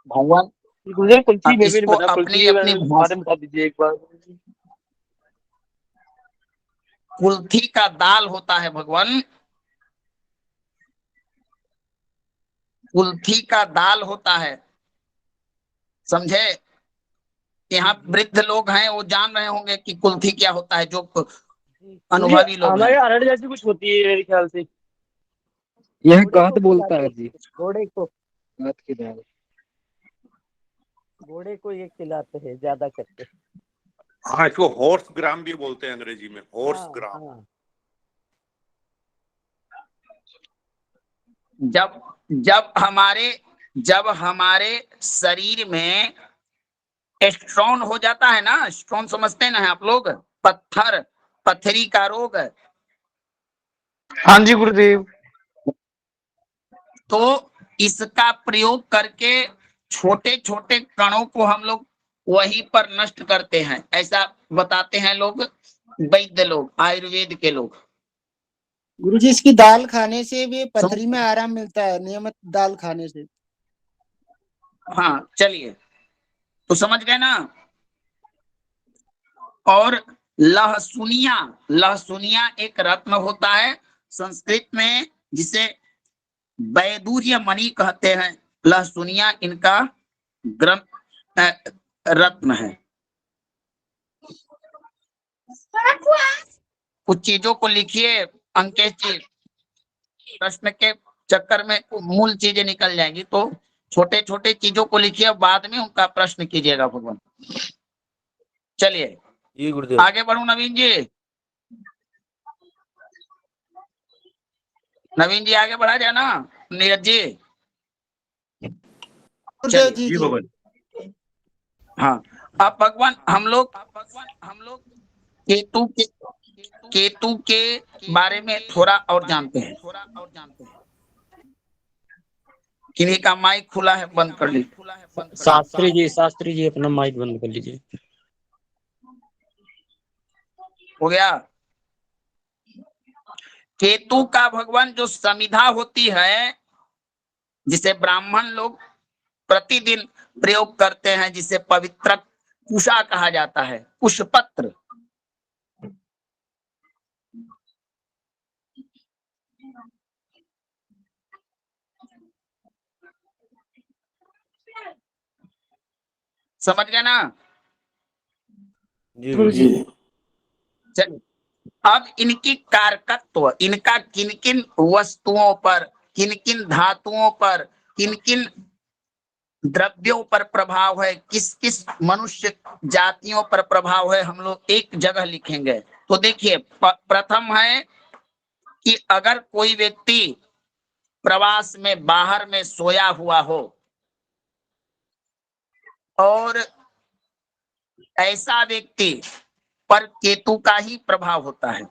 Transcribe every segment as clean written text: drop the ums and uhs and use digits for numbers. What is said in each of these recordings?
भगवान गुरुदेव कुल्फी में भी नहीं इसको बना, कुल्फी अपनी के अपनी बारे में बता दीजिए एक बार। कुल्थी का दाल होता है भगवान, कुल्थी का दाल होता है, समझे। यहाँ वृद्ध लोग हैं वो जान रहे होंगे कि कुल्थी क्या होता है, जो जी अनुभवी लोग हमारे हैं। अरहर जैसी कुछ होती है मेरे ख्याल से। यह घोड़े को गांठ बोलता है खिलाते, जी। घोड़े को, गांठ की दाल। घोड़े को ये खिलाते हैं ज्यादा करके। हाँ, इसको हॉर्स ग्राम भी बोलते हैं अंग्रेजी में, हॉर्स हाँ ग्राम। हाँ। जब जब हमारे शरीर में स्टोन हो जाता है ना, स्टोन समझते हैं ना आप लोग, पत्थर, पथरी का रोग, हाँ जी गुरुदेव। तो इसका प्रयोग करके छोटे छोटे कणों को हम लोग वहीं पर नष्ट करते हैं, ऐसा बताते हैं लोग, वैद्य लोग, आयुर्वेद के लोग। गुरुजी इसकी दाल खाने से भी पथरी में आराम मिलता है, नियमित दाल खाने से। हाँ चलिए, तो समझ गए ना। और लहसुनिया, लहसुनिया एक रत्न होता है संस्कृत में, जिसे वैदूर्य मणि कहते हैं। लहसुनिया इनका ग्रंथ रत्न है। कुछ चीजों को लिखिए अंकेश जी, प्रश्न के चक्कर में मूल चीजें निकल जाएंगी, तो छोटे छोटे चीजों को लिखिए, बाद में उनका प्रश्न कीजिएगा भगवान। चलिए जी गुरुदेव। आगे बढ़ू नवीन जी, नवीन जी आगे बढ़ा जाए ना, नीरज जी। गुरुदेव चलिए जी भगवान। हाँ, अब भगवान हम लोग केतु के केतु के बारे में थोड़ा और जानते हैं। किन्हीं का माइक खुला है, बंद कर लीजिए। शास्त्री जी अपना माइक बंद कर लीजिए। हो गया। केतु का भगवान जो समिधा होती है, जिसे ब्राह्मण लोग प्रतिदिन प्रयोग करते हैं, जिसे पवित्र कुशा कहा जाता है, कुशपत्र। समझ गए ना। जी गुरुदेव। चलिए, अब इनकी कारकत्व, इनका किन किन वस्तुओं पर, किन किन धातुओं पर, किन किन द्रव्यों पर प्रभाव है, किस किस मनुष्य जातियों पर प्रभाव है, हम लोग एक जगह लिखेंगे। तो देखिए, प्रथम है कि अगर कोई व्यक्ति प्रवास में बाहर में सोया हुआ हो, और ऐसा व्यक्ति पर केतु का ही प्रभाव होता है।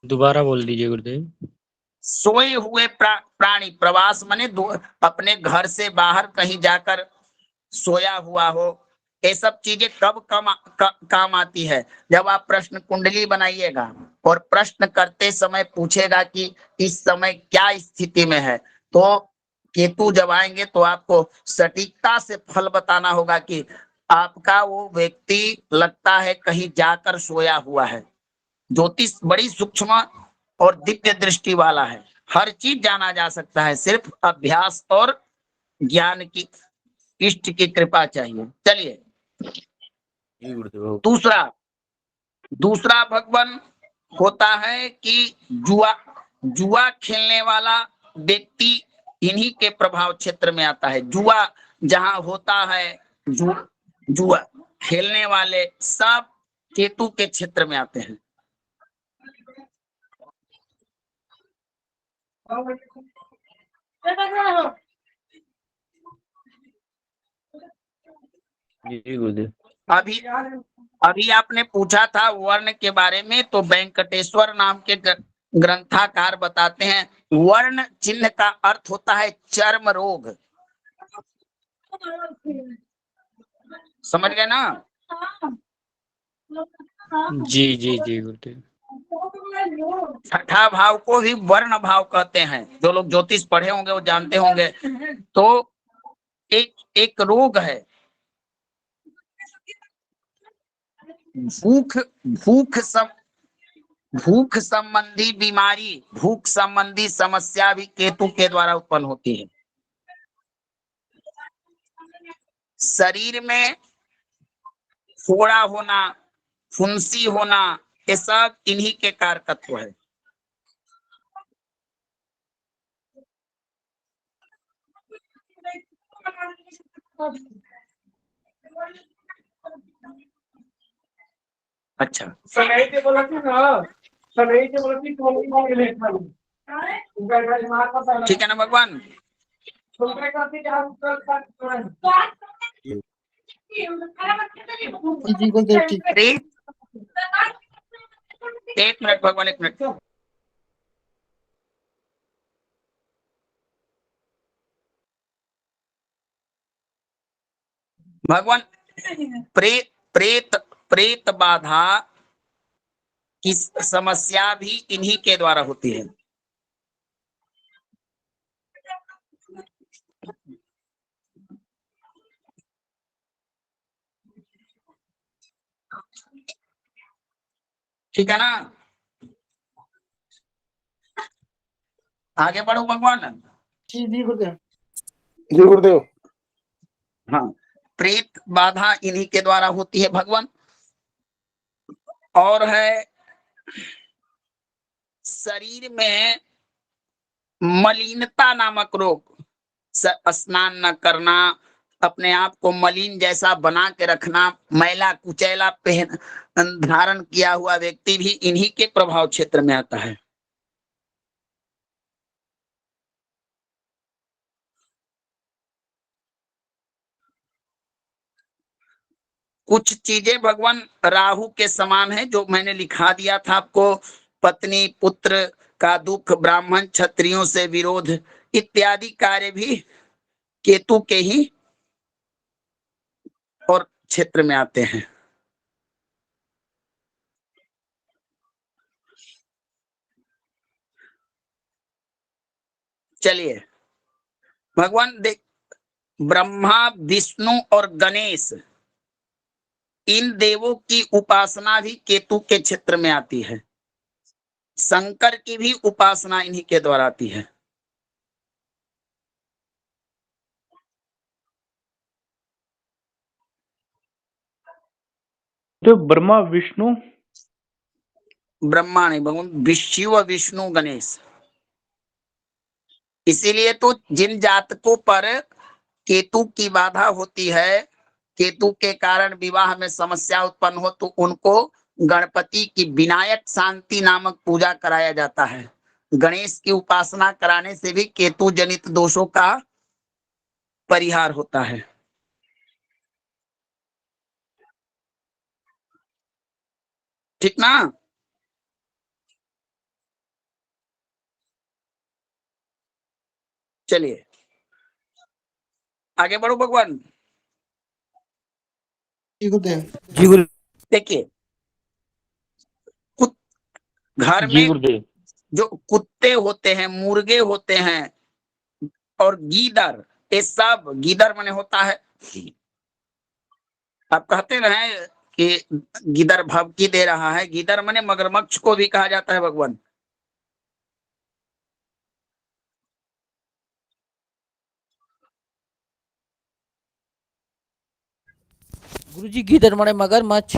दोबारा बोल दीजिए गुरुदेव। सोए हुए प्राणी, प्रवास माने अपने घर से बाहर कहीं जाकर सोया हुआ हो, ये सब चीजें कब काम आती है, जब आप प्रश्न कुंडली बनाइएगा और प्रश्न करते समय पूछेगा कि इस समय क्या स्थिति में है, तो केतु जब आएंगे तो आपको सटीकता से फल बताना होगा कि आपका वो व्यक्ति लगता है कहीं जाकर सोया हुआ है। ज्योतिष बड़ी सूक्ष्म और दिव्य दृष्टि वाला है, हर चीज जाना जा सकता है, सिर्फ अभ्यास और ज्ञान की, इष्ट की कृपा चाहिए। चलिए जी गुरुदेव। दूसरा, दूसरा भगवान होता है कि जुआ, जुआ खेलने वाला व्यक्ति इन्हीं के प्रभाव क्षेत्र में आता है। जुआ जहां होता है, जुआ खेलने वाले सब केतु के क्षेत्र में आते हैं। जी गुरुदेव। अभी अभी आपने पूछा था वर्ण के बारे में, तो वेंकटेश्वर नाम के ग्रंथाकार बताते हैं, वर्ण चिन्ह का अर्थ होता है चर्म रोग। समझ गए ना। जी जी जी गुरुदेव। छठा भाव को भी वर्ण भाव कहते हैं। जो लोग ज्योतिष पढ़े होंगे वो जानते होंगे। तो एक रोग है, भूख भूख सब भूख संबंधी बीमारी, भूख संबंधी समस्या भी केतु के द्वारा उत्पन्न होती है। शरीर में फोड़ा होना, फुंसी होना, ये सब इन्हीं के कारकत्व है। अच्छा, ठीक है ना भगवान। जी गुरुदेव ठीक। एक मिनट भगवान, एक मिनट। भगवान, प्रेत प्रेत प्रेत बाधा की समस्या भी इन्हीं के द्वारा होती है। ठीक है ना, आगे बढ़ो भगवान। जी जी गुरुदेव। जी गुरुदेव। हाँ, प्रेत बाधा इन्हीं के द्वारा होती है भगवान। और है शरीर में मलिनता नामक रोग, स्नान न करना, अपने आप को मलिन जैसा बना के रखना, मैला कुचैला पहन धारण किया हुआ व्यक्ति भी इन्हीं के प्रभाव क्षेत्र में आता है। कुछ चीजें भगवान राहु के समान है, जो मैंने लिखा दिया था आपको। पत्नी पुत्र का दुख, ब्राह्मण क्षत्रियों से विरोध इत्यादि कार्य भी केतु के ही और क्षेत्र में आते हैं। चलिए भगवान देख, ब्रह्मा विष्णु और गणेश, इन देवों की उपासना भी केतु के क्षेत्र में आती है। शंकर की भी उपासना इन्हीं के द्वारा आती है। जो ब्रह्मा विष्णु, ब्रह्मा नहीं भगवान, विष्णु व विष्णु गणेश। इसीलिए तो जिन जातकों पर केतु की बाधा होती है, केतु के कारण विवाह में समस्या उत्पन्न हो, तो उनको गणपति की विनायक शांति नामक पूजा कराया जाता है। गणेश की उपासना कराने से भी केतु जनित दोषों का परिहार होता है। ठीक ना। चलिए आगे बढ़ो भगवान। जी गुरुदेव। जी गुरु देखिए, घर जी में गुरुदेव। जो कुत्ते होते हैं, मुर्गे होते हैं और गीदड़, ये सब, गीदड़ माने होता है, आप कहते रहे कि गीदड़ भभकी दे रहा है, गीदड़ माने मगरमच्छ को भी कहा जाता है भगवान। गुरुजी गीदड़ माने मगरमच्छ।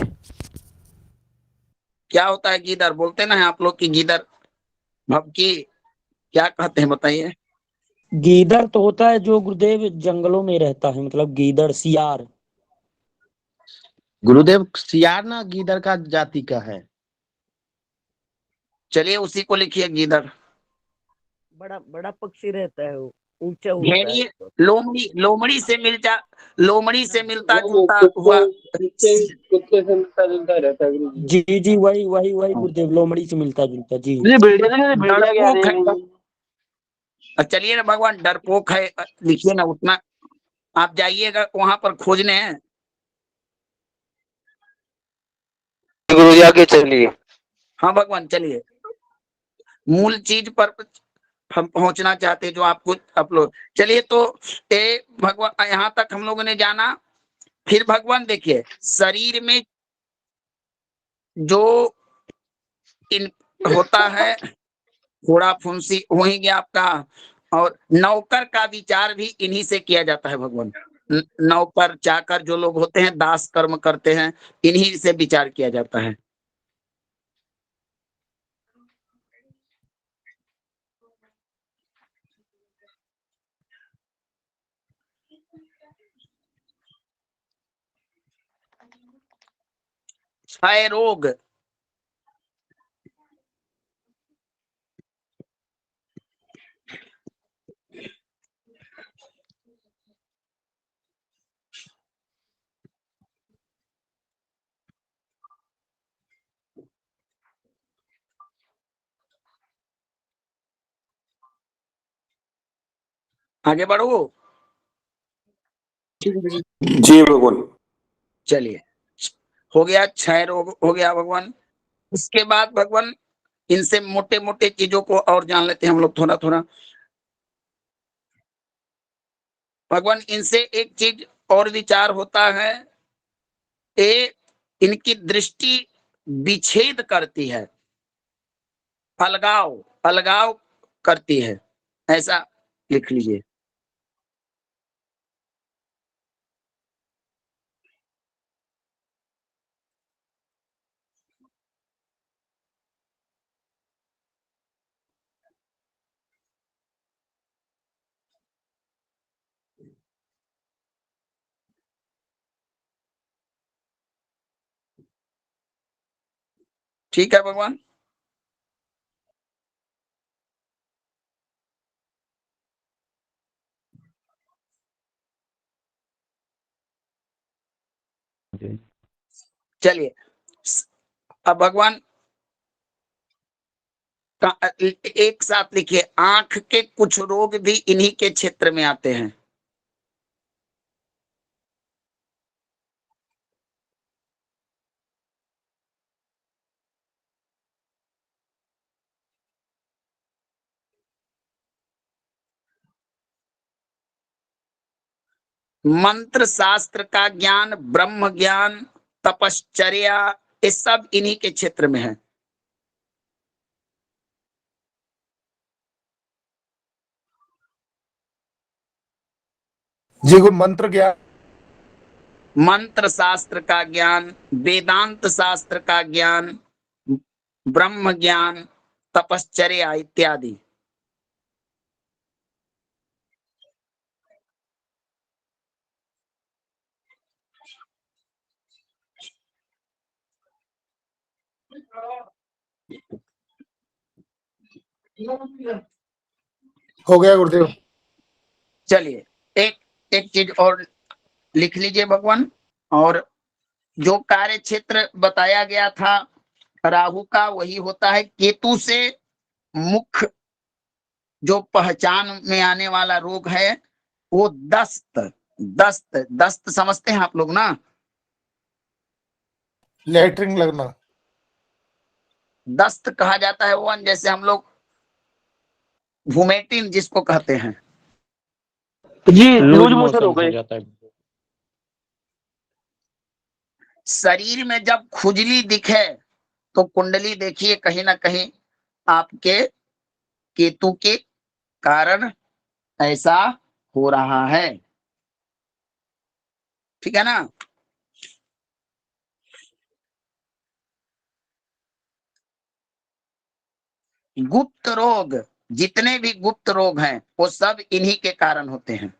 क्या होता है गीदड़, बोलते ना है आप लोग की गीदड़ भभकी, क्या कहते हैं बताइए। गीदड़ तो होता है जो गुरुदेव जंगलों में रहता है, मतलब गीदड़ सियार। गुरुदेव सियार ना गीदड़ का जाति का है। चलिए उसी को लिखिए गीदड़। बड़ा बड़ा पक्षी रहता है, वो ऊंचा उड़ता है। भेड़िए, लोमड़ी, लोमड़ी से मिलता जुलता हुआ। कुत्ते से मिलता जुलता रहता है गुरुजी। जी जी, वही वही वही गुरुदेव, लोमड़ी से मिलता जुलता। जी डरपोक है। चलिए ना भगवान, डरपोक है, लिखिए ना उतना। आप जाइएगा वहां पर खोजने। गुरुजी आगे चलिए। हाँ भगवान, चलिए मूल चीज पर हम पहुंचना चाहते हैं जो आपको अपलोड। चलिए तो ये भगवान यहाँ तक हम लोगों ने जाना। फिर भगवान देखिए शरीर में जो इन होता है फोड़ा फुंसी वही गया आपका, और नौकर का विचार भी इन्हीं से किया जाता है भगवान। नौकर चाकर जो लोग होते हैं दास कर्म करते हैं, इन्हीं से विचार किया जाता है। क्षय रोग, आगे बढ़ो। जी भगवान। चलिए हो गया क्षय रोग, हो गया भगवान। उसके बाद भगवान इनसे मोटे मोटे चीजों को और जान लेते हैं हम लोग थोड़ा थोड़ा। भगवान इनसे एक चीज और विचार होता है, ये इनकी दृष्टि विच्छेद करती है, अलगाव अलगाव करती है, ऐसा लिख लीजिए। ठीक है भगवान। चलिए अब भगवान एक साथ लिखिए, आंख के कुछ रोग भी इन्हीं के क्षेत्र में आते हैं। मंत्र शास्त्र का ज्ञान, ब्रह्म ज्ञान, तपश्चर्या, ये सब इन्हीं के क्षेत्र में है। जी कोई मंत्र ज्ञान। मंत्र शास्त्र का ज्ञान, वेदांत शास्त्र का ज्ञान, ब्रह्म ज्ञान, तपश्चर्या इत्यादि। हो गया गुरुदेव। चलिए एक एक चीज और लिख लीजिए भगवान। और जो कार्य क्षेत्र बताया गया था राहु का, वही होता है केतु से मुख्य जो पहचान में आने वाला रोग है वो दस्त। दस्त दस्त समझते हैं आप लोग ना? लेटरिंग लगना। दस्त कहा जाता है वो, जैसे हम लोग वोमेटिंग जिसको कहते हैं। जी लूज लूज मोशन मोशन हो हो गए। जाता है। शरीर में जब खुजली दिखे तो कुंडली देखिए कहीं ना कहीं आपके केतु के कारण ऐसा हो रहा है। ठीक है ना? गुप्त रोग, जितने भी गुप्त रोग हैं वो सब इन्हीं के कारण होते हैं।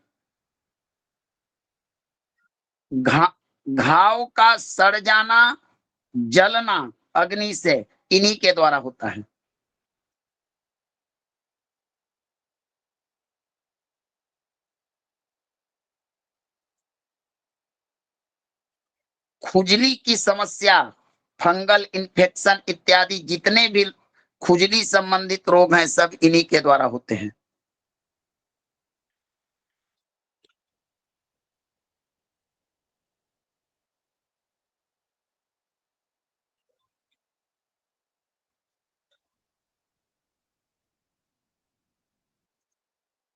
घा, घाव का सड़ जाना, जलना अग्नि से, इन्हीं के द्वारा होता है। खुजली की समस्या, फंगल इन्फेक्शन इत्यादि जितने भी खुजली संबंधित रोग हैं सब इन्हीं के द्वारा होते हैं।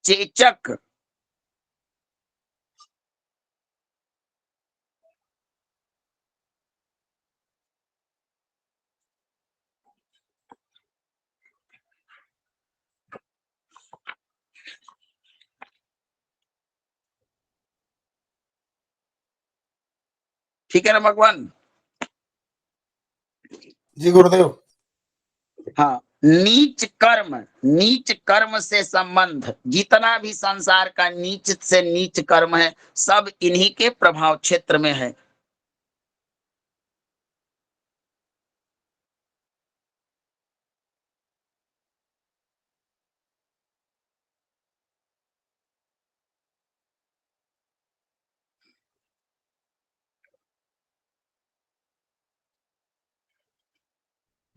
चेचक, ठीक है ना भगवान। जी गुरुदेव। हाँ, नीच कर्म से संबंध, जितना भी संसार का नीच से नीच कर्म है सब इन्हीं के प्रभाव क्षेत्र में है।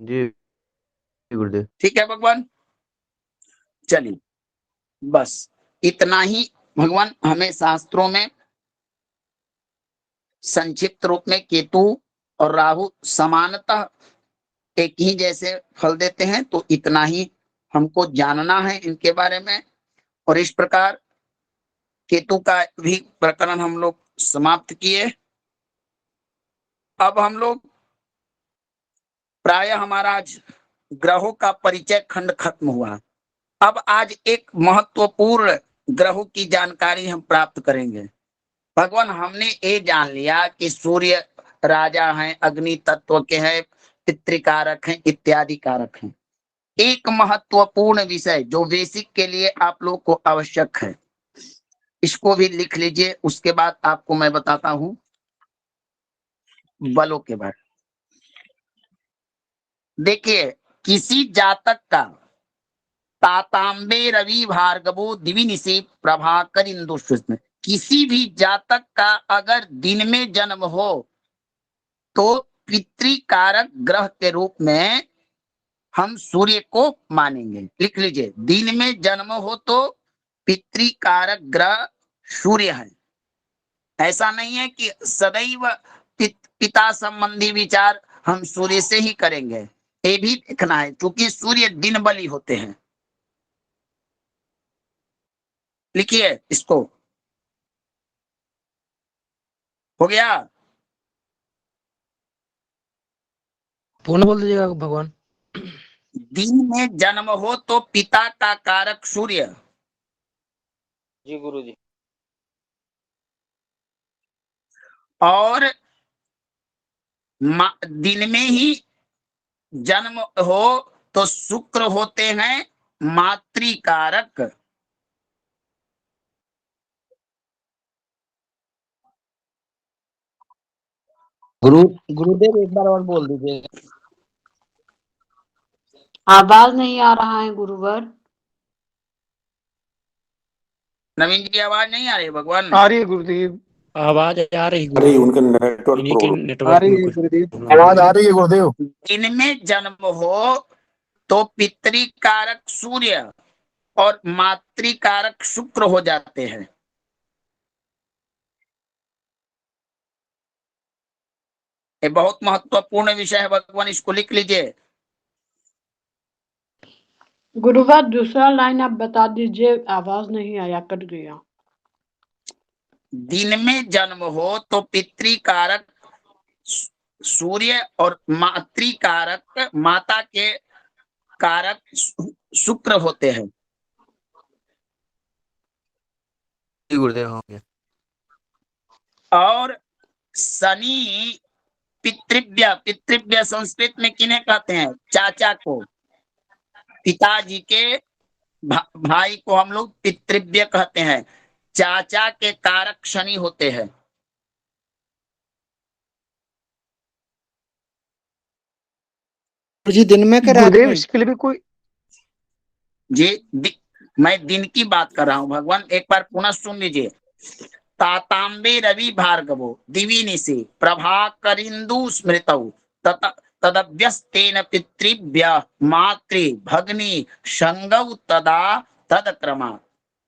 जी गुरुदेव। ठीक है भगवान, चलिए बस इतना ही भगवान हमें शास्त्रों में संक्षिप्त रूप में केतु और राहु समानतः एक ही जैसे फल देते हैं, तो इतना ही हमको जानना है इनके बारे में। और इस प्रकार केतु का भी प्रकरण हम लोग समाप्त किए। अब हम लोग प्रायः हमारा आज ग्रहों का परिचय खंड खत्म हुआ। अब आज एक महत्वपूर्ण ग्रहों की जानकारी हम प्राप्त करेंगे। भगवान हमने ये जान लिया कि सूर्य राजा हैं, अग्नि तत्व के हैं, पितृकारक हैं, इत्यादि कारक हैं। एक महत्वपूर्ण विषय जो बेसिक के लिए आप लोग को आवश्यक है, इसको भी लिख लीजिए। उसके बाद आपको मैं बताता हूं बलों के बारे में। देखिए, किसी जातक का तातांबे रवि भार्गवो दिविनिशि प्रभाकर इंदु में, किसी भी जातक का अगर दिन में जन्म हो तो पितृकारक ग्रह के रूप में हम सूर्य को मानेंगे। लिख लीजिए, दिन में जन्म हो तो पितृकारक ग्रह सूर्य है। ऐसा नहीं है कि सदैव पिता संबंधी विचार हम सूर्य से ही करेंगे, ये भी देखना है, क्योंकि सूर्य दिन बली होते हैं। लिखिए इसको, हो गया। पुनः बोल दीजिएगा भगवान। दिन में जन्म हो तो पिता का कारक सूर्य, जी गुरुजी। और दिन में ही जन्म हो तो शुक्र होते हैं मातृकारक। गुरुदेव एक बार और बोल दीजिए। आवाज नहीं आ रहा है गुरुवर। नवीन जी की आवाज नहीं आ रही भगवान? आ रही है गुरुदेव। आवाज आ रही अरे गुरुदेव, उनका नेटवर्क इन्हीं के प्रॉब्लम। आ नेटवर्क रही में है कुछ गुरुदेव, प्रॉब्लम आवाज है। आ रही है गुरुदेव। दिन में जन्म हो तो पितृकारक सूर्य और मातृकारक शुक्र हो जाते हैं। ये बहुत महत्वपूर्ण विषय है भगवान, इसको लिख लीजिए। गुरुवर दूसरा लाइन आप बता दीजिए, आवाज नहीं आया, कट गया। दिन में जन्म हो तो पितृकारक सूर्य और मातृकारक माता के कारक शुक्र होते हैं। जी गुरुदेव, हो गया। और शनि पितृव्य संस्कृत में किन्हें कहते हैं? चाचा को, पिताजी के भाई को हम लोग पितृव्य कहते हैं। चाचा के कारक शनि होते हैं। जी दिन में के रात गुरुदेव में? इसके लिए भी कोई जी मैं दिन की बात कर रहा हूं भगवान, एक बार पुनः सुन लीजिए। तातांबे रवि भार्गवो दिविनिशि प्रभाकरिंदु स्मृतौ तदव्यस्तेन पितृभ्य मातृ भग्नि संगौ तदा तदक्रमा।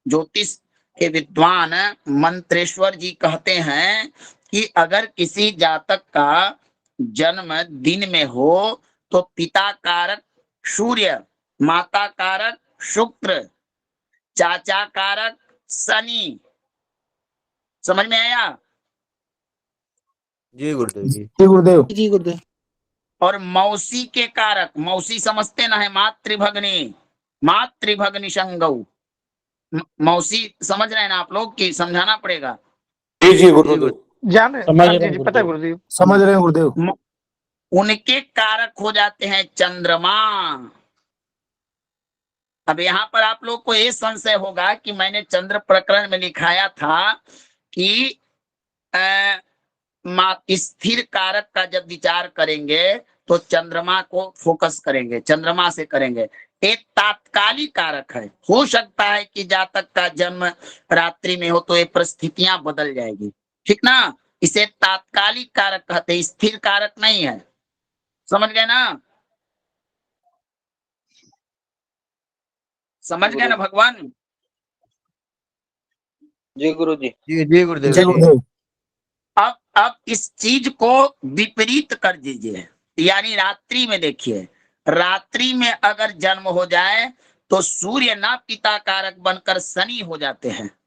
ज्योतिष के विद्वान मंत्रेश्वर जी कहते हैं कि अगर किसी जातक का जन्म दिन में हो तो पिता कारक सूर्य, माता कारक शुक्र, चाचा कारक शनि, समझ में आया? जी गुरुदेव जी। जी गुरुदेव। जी गुरुदेव। और मौसी के कारक, मौसी समझते ना है, मातृभग्नि, मातृभग्नि संगौ, मौसी समझ रहे हैं ना आप लोग कि समझाना पड़ेगा? जी जी जी गुरुदेव। जान समझ हाँ रहे जी हैं जी पता है गुरुदेव। गुरुदेव। समझ रहे हैं गुरुदेव। म- उनके कारक हो जाते हैं चंद्रमा। अब यहाँ पर आप लोग को ये संशय होगा कि मैंने चंद्र प्रकरण में लिखाया था कि स्थिर कारक का जब विचार करेंगे तो चंद्रमा को फोकस करेंगे, चंद्रमा से करेंगे। एक तात्कालिक कारक है, हो सकता है कि जातक का जन्म रात्रि में हो तो ये परिस्थितियां बदल जाएगी, ठीक ना? इसे तात्कालिक कारक कहते हैं, स्थिर कारक नहीं है, समझ गए ना? समझ गए ना भगवान? जी गुरु जी। जी जी गुरुदेव जी जी। गुरुदेव। अब इस चीज को विपरीत कर दीजिए, यानी रात्रि में देखिए, रात्रि में अगर जन्म हो जाए तो सूर्य ना पिता कारक बनकर शनि हो जाते हैं,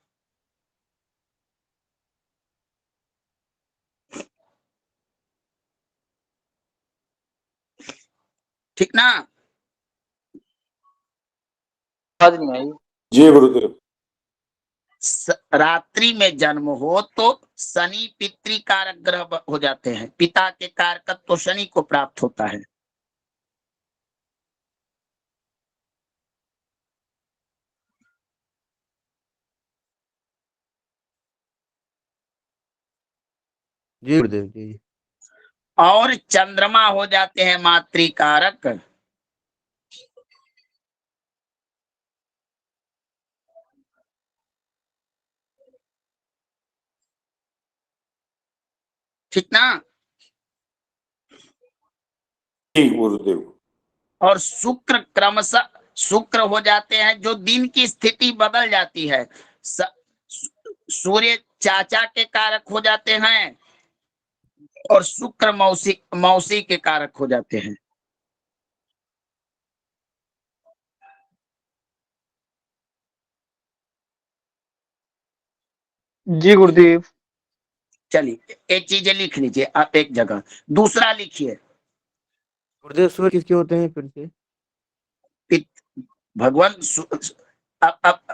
ठीक ना? आवाज नहीं आई। जी गुरुदेव। रात्रि में जन्म हो तो शनि पितृकारक ग्रह हो जाते हैं, पिता के कारकत्व तो शनि को प्राप्त होता है। जी गुरुदेव जी। और चंद्रमा हो जाते हैं मातृकारक, ठीक ना? जी गुरुदेव। और शुक्र क्रमशः शुक्र हो जाते हैं, जो दिन की स्थिति बदल जाती है। सूर्य चाचा के कारक हो जाते हैं और शुक्र मौसी मौसी के कारक हो जाते हैं। जी गुरुदेव। चलिए एक चीजें लिख लीजिए आप एक जगह, दूसरा लिखिए। गुरुदेव सूर्य किसके होते हैं फिर से? भगवान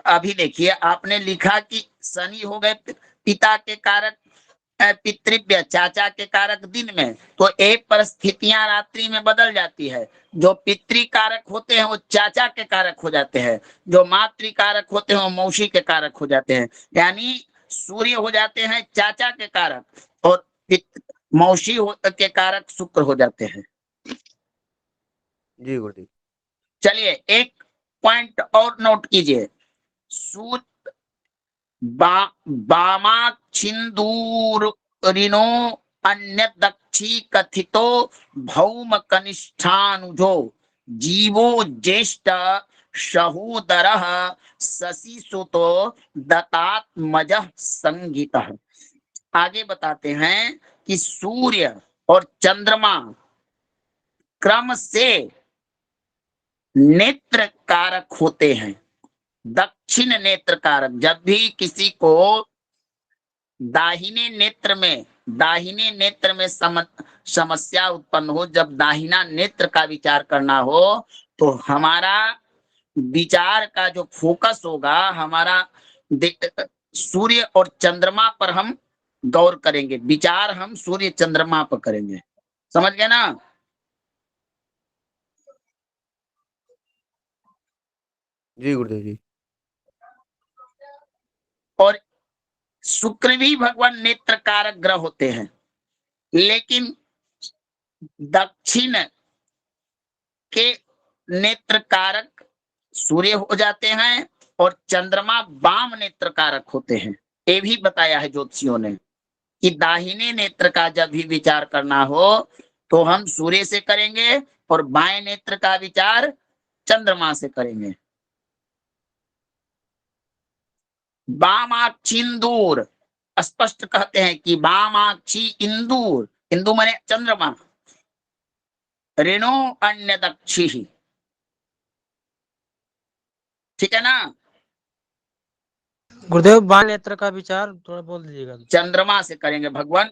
अभी देखिए, आपने लिखा कि शनि हो गए पिता के कारक, पितृव्य चाचा के कारक दिन में, तो एक परिस्थितियां रात्रि में बदल जाती है। जो पितृ कारक होते हैं वो चाचा के कारक हो जाते हैं, जो मातृ कारक होते हैं वो मौसी के कारक हो जाते हैं। यानी सूर्य हो जाते हैं चाचा के कारक और मौसी के कारक शुक्र हो जाते हैं। जी गुरुदेव। चलिए एक पॉइंट और नोट कीजिए, सूर्य बामाक्षिंदूर ऋणो अन्य दक्षी कथितो भौम कनिष्ठानुजो जीवो ज्येष्ठ सहोदर शशि सुतो दत्तात्मज संगीत। आगे बताते हैं कि सूर्य और चंद्रमा क्रम से नेत्र कारक होते हैं। दक्षिण नेत्र कारक, जब भी किसी को दाहिने नेत्र में समस्या उत्पन्न हो, जब दाहिना नेत्र का विचार करना हो, तो हमारा विचार का जो फोकस होगा, हमारा सूर्य और चंद्रमा पर हम गौर करेंगे, विचार हम सूर्य चंद्रमा पर करेंगे, समझ गए ना? जी गुरुदेव जी। और शुक्र भी भगवान नेत्र कारक ग्रह होते हैं, लेकिन दक्षिण के नेत्र कारक सूर्य हो जाते हैं और चंद्रमा वाम नेत्र कारक होते हैं। ये भी बताया है ज्योतिषियों ने कि दाहिने नेत्र का जब भी विचार करना हो तो हम सूर्य से करेंगे और बाएं नेत्र का विचार चंद्रमा से करेंगे। वामाक्षिंदूर स्पष्ट कहते हैं कि वामाक्षी इंदूर, इंदु माने चंद्रमा, ऋणो अन्य दक्षी, ठीक है ना? गुरुदेव बाल नेत्र का विचार थोड़ा बोल दीजिएगा। चंद्रमा से करेंगे भगवान।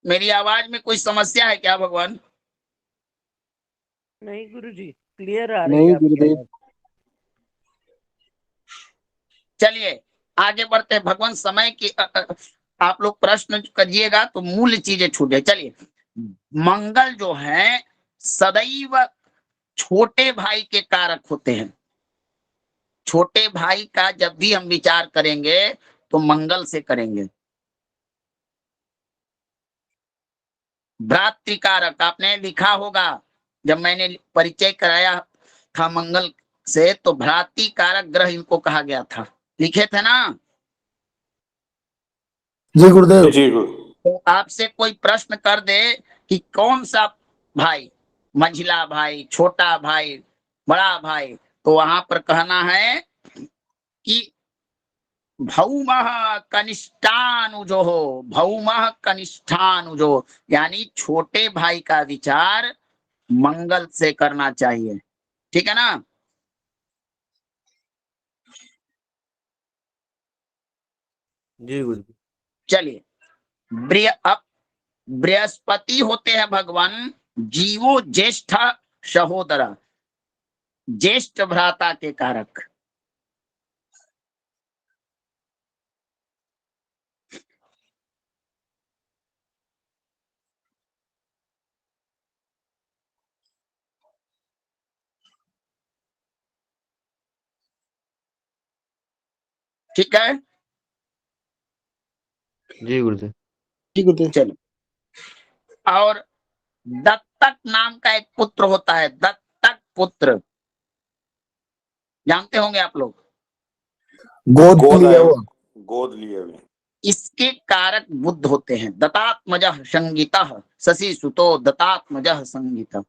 मेरी आवाज में कोई समस्या है क्या भगवान? नहीं गुरुजी, क्लियर आ रही नहीं है आपकी गुरुदेव। आवाज। चलिए आगे बढ़ते हैं भगवान। समय की आप लोग प्रश्न करिएगा तो मूल चीजें छूटे। चलिए, मंगल जो है सदैव छोटे भाई के कारक होते हैं। छोटे भाई का जब भी हम विचार करेंगे तो मंगल से करेंगे। भ्रातृकारक आपने लिखा होगा, जब मैंने परिचय कराया था मंगल से, तो भ्रातृकारक ग्रह इनको कहा गया था। लिखे थे ना? जी गुरुदेव। जी गुरु। तो आपसे कोई प्रश्न कर दे कि कौन सा भाई, मंझिला भाई, छोटा भाई, बड़ा भाई, तो वहां पर कहना है कि भौमः कनिष्ठानुजो हो, भौमः कनिष्ठानुजो, यानी छोटे भाई का विचार मंगल से करना चाहिए। ठीक है ना? जी गुरुजी। चलिए, अब बृहस्पति होते हैं भगवान जीवो ज्येष्ठ सहोदरा, ज्येष्ठ भ्राता के कारक। ठीक है? जी गुरुदेव। जी गुरुदेव। चलो, और दत्तक नाम का एक पुत्र होता है, दत्तक पुत्र, जानते होंगे आप लोग। गोद लिया हुआ। गोद लिए हुए। इसके कारक बुध होते हैं। दत्तात्मजः संगीतः, शशि सुतो दत्तात्मजः संगीतः।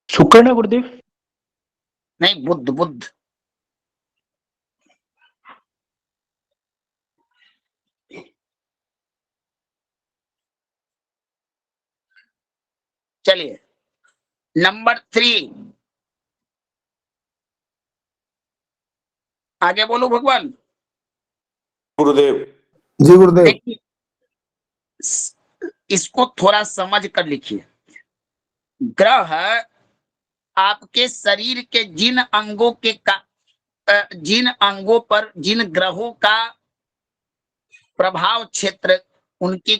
शुक्र ना गुरुदेव? नहीं, बुध बुध। चलिए, नंबर 3 आगे बोलो भगवान। गुरुदेव। जी गुरुदेव। देखिए, इसको थोड़ा समझ कर लिखिए। ग्रह आपके शरीर के जिन अंगों के जिन अंगों पर जिन ग्रहों का प्रभाव क्षेत्र, उनकी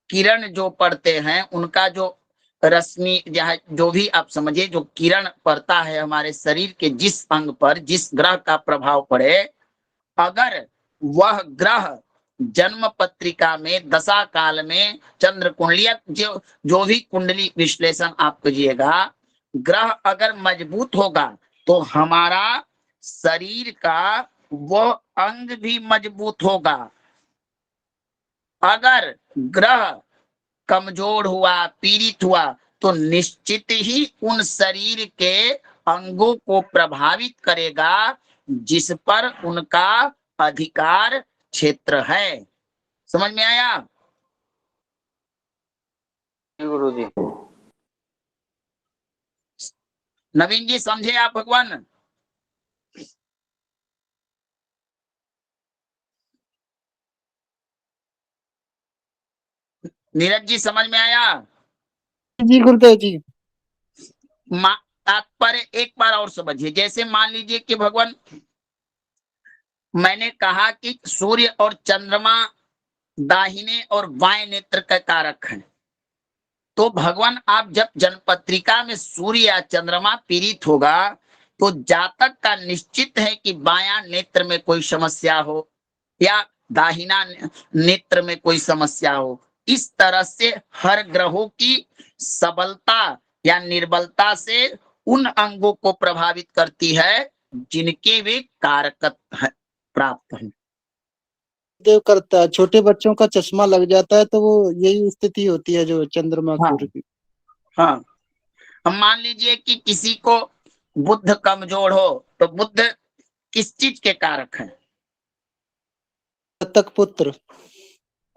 किरण जो पड़ते हैं, उनका जो रश्मि जो भी आप समझिए, जो किरण पड़ता है हमारे शरीर के जिस अंग पर, जिस ग्रह का प्रभाव पड़े, अगर वह ग्रह जन्म पत्रिका में दशा काल में चंद्र कुंडली, जो भी कुंडली विश्लेषण आप कीजिएगा, ग्रह अगर मजबूत होगा तो हमारा शरीर का वो अंग भी मजबूत होगा। अगर ग्रह कमजोर हुआ, पीड़ित हुआ, तो निश्चित ही उन शरीर के अंगों को प्रभावित करेगा जिस पर उनका अधिकार क्षेत्र है। समझ में आया? गुरुजी। नवीन जी समझे आप भगवान? नीरज जी समझ में आया? जी गुरुदेव जी। तात्पर्य एक बार और समझिए। जैसे मान लीजिए कि भगवान, मैंने कहा कि सूर्य और चंद्रमा दाहिने और बाएं नेत्र का कारक है। तो भगवान, आप जब जन्मपत्रिका में सूर्य या चंद्रमा पीड़ित होगा तो जातक का निश्चित है कि बायां नेत्र में कोई समस्या हो या दाहिना नेत्र में कोई समस्या हो। इस तरह से हर ग्रहों की सबलता या निर्बलता से उन अंगों को प्रभावित करती है जिनके वे कारकत्व प्राप्त है। देव करता है, छोटे बच्चों का चश्मा लग जाता है तो वो यही स्थिति होती है जो चंद्रमा हाँ। सूर्य की। हाँ, हम मान लीजिए कि किसी को बुध कमजोर हो, तो बुध किस चीज के कारक है? दत्तक पुत्र।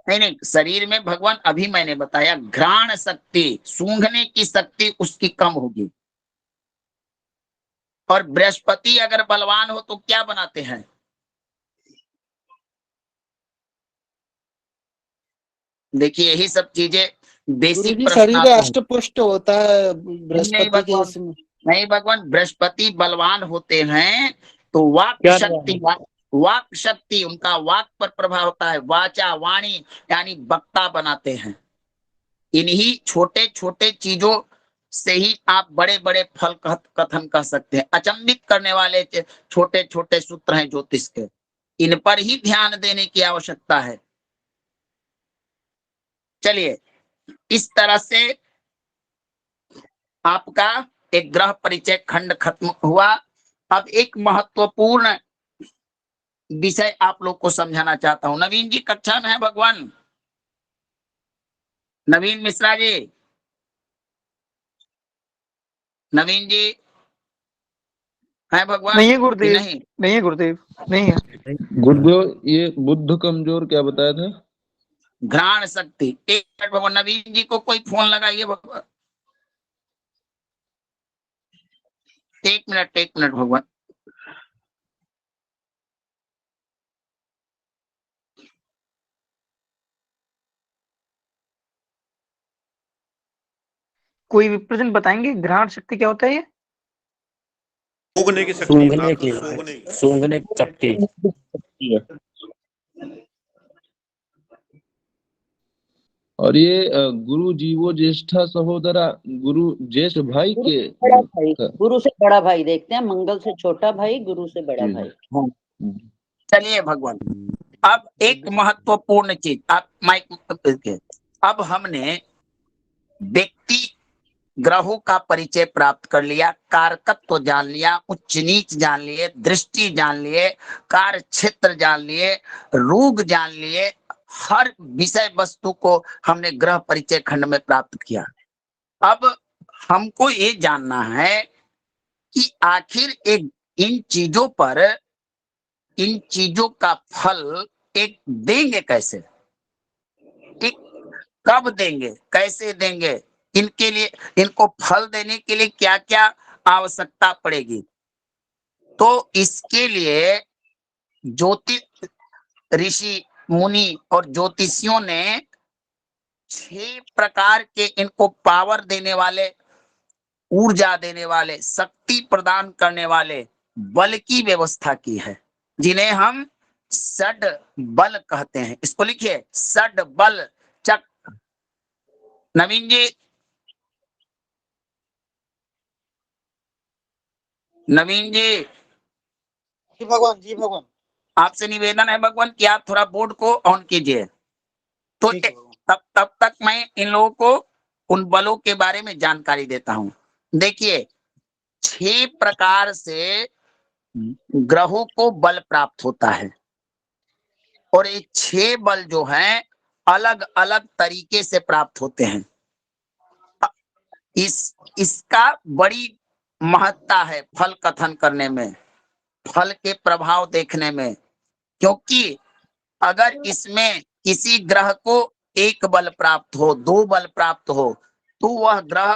नहीं नहीं, शरीर में भगवान अभी मैंने बताया घ्राण शक्ति, सूंघने की शक्ति उसकी कम होगी। और बृहस्पति अगर बलवान हो तो क्या बनाते हैं? देखिए यही सब चीजें बेसिक गुरुजी प्रश्न शरीर आते हैं। अष्टपुष्ट होता है नहीं बृहस्पति के भगवान, इसमें। नहीं भगवान, बृहस्पति बलवान होते हैं तो वाक क्या शक्ति, वाक शक्ति, उनका वाक पर प्रभाव होता है। वाचा वाणी यानी वक्ता बनाते हैं। इन्हीं छोटे छोटे चीजों से ही आप बड़े बड़े फल कथन कर सकते हैं। अचंभित करने वाले छोटे छोटे सूत्र हैं ज्योतिष के, इन पर ही ध्यान देने की आवश्यकता है। चलिए, इस तरह से आपका एक ग्रह परिचय खंड खत्म हुआ। अब एक महत्वपूर्ण विषय आप लोग को समझाना चाहता हूं। नवीन जी कक्षा में है भगवान? नवीन मिश्रा जी, नवीन जी है भगवान? नहीं है गुरुदेव, नहीं, नहीं है गुरुदेव, नहीं है। गुरुदेव ये बुद्ध कमजोर क्या बताया था? घ्राण शक्ति। एक मिनट भगवान, नवीन जी को कोई फोन लगाइए भगवान। एक मिनट भगवान। कोई विप्रजन बताएंगे घ्राण शक्ति क्या होता है? ये सूंघने की शक्ति, सूंघने नाक की, से सूंघने की। सूंघने की शक्ति। और ये गुरु जीवो ज्येष्ठा सहोदरा, गुरु ज्येष्ठ भाई गुरु के से बड़ा भाई, गुरु से बड़ा भाई देखते हैं। मंगल से छोटा भाई, गुरु से बड़ा भाई। चलिए भगवान, अब एक महत्वपूर्ण चीज, आप माइक, अब हमने व्यक्ति ग्रहों का परिचय प्राप्त कर लिया, कारकत्व जान लिया, उच्च नीच जान लिए, दृष्टि जान लिए, कार्य क्षेत्र जान लिए, रोग जान लिए। हर विषय वस्तु को हमने ग्रह परिचय खंड में प्राप्त किया। अब हमको ये जानना है कि आखिर एक इन चीजों पर, इन चीजों का फल एक देंगे कैसे, एक कब देंगे, कैसे देंगे, इनके लिए, इनको फल देने के लिए क्या क्या आवश्यकता पड़ेगी। तो इसके लिए ज्योतिष ऋषि मुनि और ज्योतिषियों ने 6 प्रकार के इनको पावर देने वाले, ऊर्जा देने वाले, शक्ति प्रदान करने वाले बल की व्यवस्था की है, जिन्हें हम षड बल कहते हैं। इसको लिखिए, षड बल चक्र। नवीन जी, नवीन जी, जी भगवान, जी भगवान। आपसे निवेदन है भगवान कि आप थोड़ा बोर्ड को ऑन कीजिए। तो ठीक है भगवान। तब तक मैं इन लोगों को उन बलों के बारे में जानकारी देता हूं। देखिए, 6 प्रकार से ग्रहों को बल प्राप्त होता है, और ये 6 बल जो हैं अलग अलग तरीके से प्राप्त होते हैं। इसका बड़ी महत्ता है फल कथन करने में, फल के प्रभाव देखने में। क्योंकि अगर इसमें किसी ग्रह को 1 बल प्राप्त हो, 2 बल प्राप्त हो, तो वह ग्रह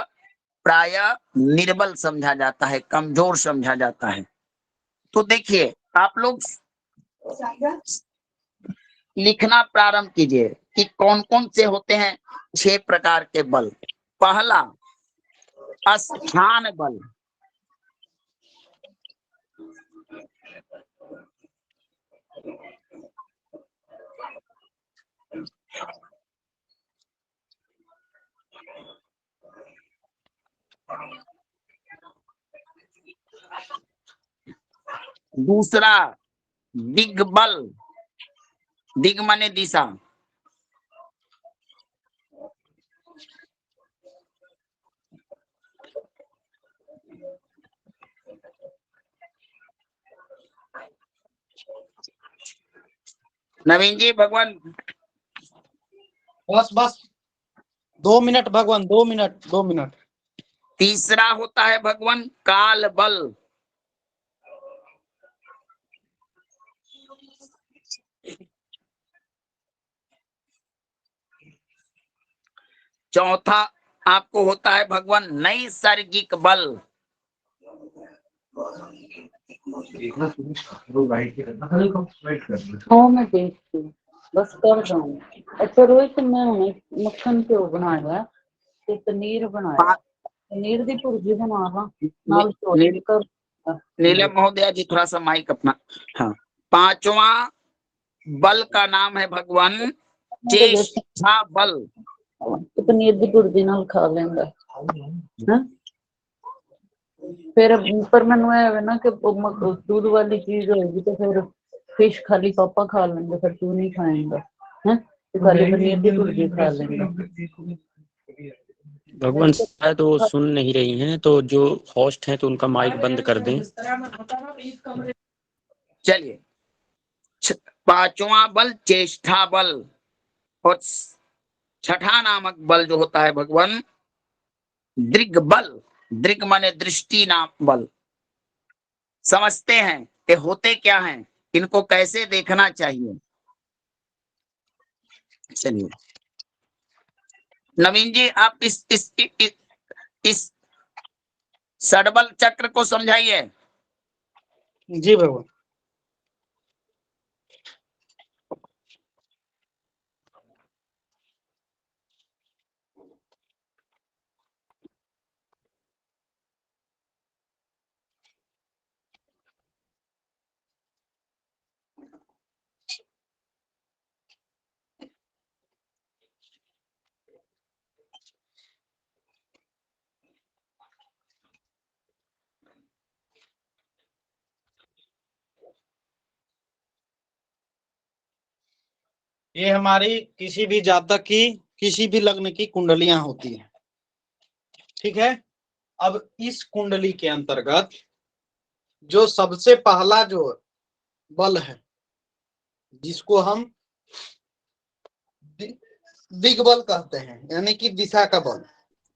प्रायः निर्बल समझा जाता है, कमजोर समझा जाता है। तो देखिए, आप लोग लिखना प्रारंभ कीजिए कि कौन कौन से होते हैं 6 प्रकार के बल। पहला, स्थान बल। दूसरा, दिग्बल। दिग माने दिशा। नवीन जी भगवान, बस 2 मिनट भगवान, 2 मिनट, 2 मिनट। तीसरा होता है भगवान काल बल। चौथा आपको होता है भगवान नैसर्गिक बल। हाँ मैं देखती हूँ, बस कर जाऊँ। अच्छा रोहित, मैं मक्खन क्यों बनाया ते पनीर बनाया, पनीर दी भुर्जी बनावा नाल चौल कर। नीलम महोदया जी थोड़ा सा माइक अपना। हाँ, पांचवा बल का नाम है भगवान चेष्टा बल। ते पनीर दी भुर्जी नाल खा लेंदा हैं। फिर पर मैनू है ना कि दूध वाली चीज होगी तो फिर फिश खाली पापा खा लेंगे, फिर तू नहीं खाएगा हैं, तो खाली पनीर दी भुर्जी खा लेंगे। भगवान शायद वो सुन नहीं रही हैं, तो जो होस्ट हैं तो उनका माइक बंद कर दें। चलिए, पांचवा बल चेष्टा बल, और छठा नामक बल जो होता है भगवान दृग बल। दृग माने दृष्टि नाम बल। समझते हैं ये होते क्या हैं, इनको कैसे देखना चाहिए। चलिए नवीन जी, आप इस षडबल चक्र को समझाइए। जी भगवान। ये हमारी किसी भी जातक की, किसी भी लग्न की कुंडलियां होती हैं, ठीक है। अब इस कुंडली के अंतर्गत जो सबसे पहला जो बल है, जिसको हम दिग्बल कहते हैं, यानी कि दिशा का बल,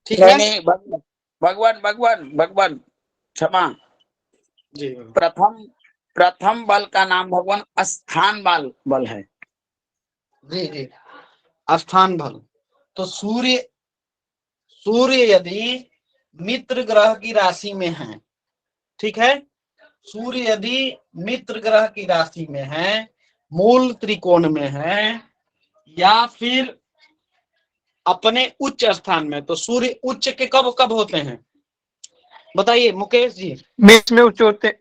ठीक है। नहीं, भगवान भगवान भगवान क्षमा जी प्रथम बल का नाम भगवान स्थान बल है। जी जी, स्थान बल। तो सूर्य यदि मित्र ग्रह की राशि में है, ठीक है, सूर्य यदि मित्र ग्रह की राशि में है, मूल त्रिकोण में है, या फिर अपने उच्च स्थान में, तो सूर्य उच्च के कब कब होते हैं बताइए मुकेश जी। मेष में उच्च होते,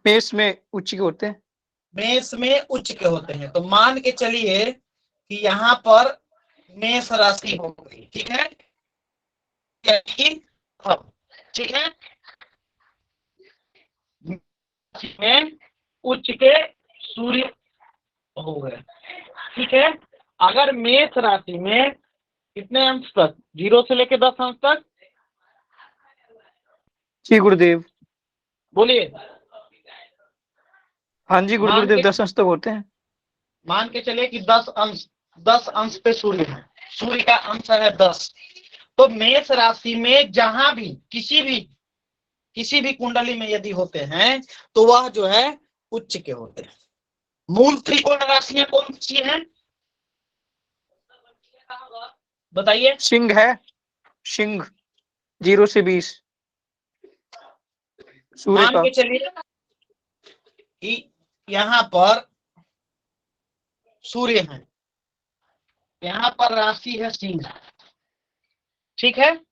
मेष में उच्च के होते हैं। मेष में उच्च के होते हैं, तो मान के चलिए कि यहाँ पर मेष राशि हो गई, ठीक है, ठीक है, में उच्च के सूर्य हो गए, ठीक है। अगर मेष राशि में कितने अंश तक, 0 से लेकर 10 अंश तक, जी गुरुदेव बोलिए। हाँ जी गुरुदेव 10 अंश तक होते हैं। मान के चलिए कि 10 अंश पे सूर्य है, सूर्य का अंश है 10। तो मेष राशि में जहां भी किसी भी कुंडली में यदि होते हैं तो वह जो है उच्च के होते हैं। मूल त्रिकोण राशियां कौन सी हैं बताइए। सिंह है, सिंह 0 से 20 सूर्य मान का। के चलिए कि यहाँ पर सूर्य है, यहाँ पर राशि है सिंह, ठीक है,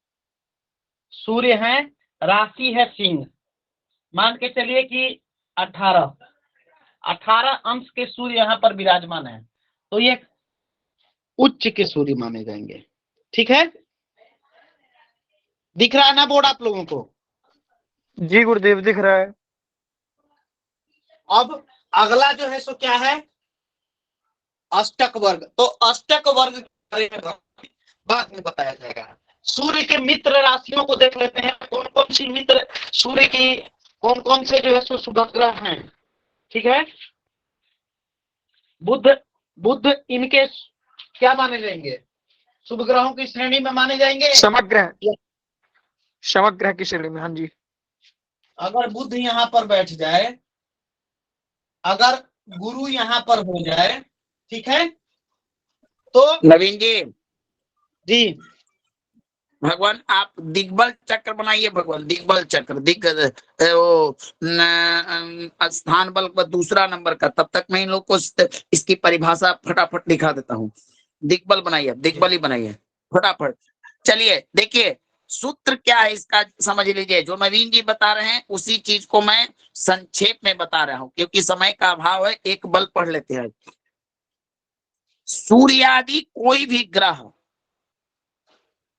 सूर्य है, राशि है सिंह। मान के चलिए कि 18 अंश के सूर्य यहाँ पर विराजमान है, तो ये उच्च के सूर्य माने जाएंगे, ठीक है। दिख रहा है ना बोर्ड आप लोगों को? जी गुरुदेव दिख रहा है। अब अगला जो है सो क्या है, अष्टक वर्ग। तो अष्टक वर्ग बाद में बताया जाएगा। सूर्य के मित्र राशियों को देख लेते हैं, कौन कौन सी मित्र सूर्य की, कौन कौन से जो है सो शुभ ग्रह हैं, ठीक है। बुध इनके क्या माने जाएंगे, शुभ ग्रहों की श्रेणी में माने जाएंगे, समग्र की श्रेणी में। हाँ जी। अगर बुध यहाँ पर बैठ जाए, अगर गुरु यहाँ पर हो जाए, ठीक है, तो नवीन जी जी भगवान आप दिग्बल चक्र बनाइए, भगवान दिग्बल चक्र, वो स्थान बल का दूसरा नंबर का। तब तक मैं इन लोग को इसकी परिभाषा फटाफट दिखा देता हूँ। दिग्बल बनाइए, दिग्बल ही बनाइए फटाफट। चलिए देखिए सूत्र क्या है इसका समझ लीजिए। जो नवीन जी बता रहे हैं उसी चीज को मैं संक्षेप में बता रहा हूं, क्योंकि समय का अभाव है। एक बल पढ़ लेते हैं। सूर्य आदि कोई भी ग्रह,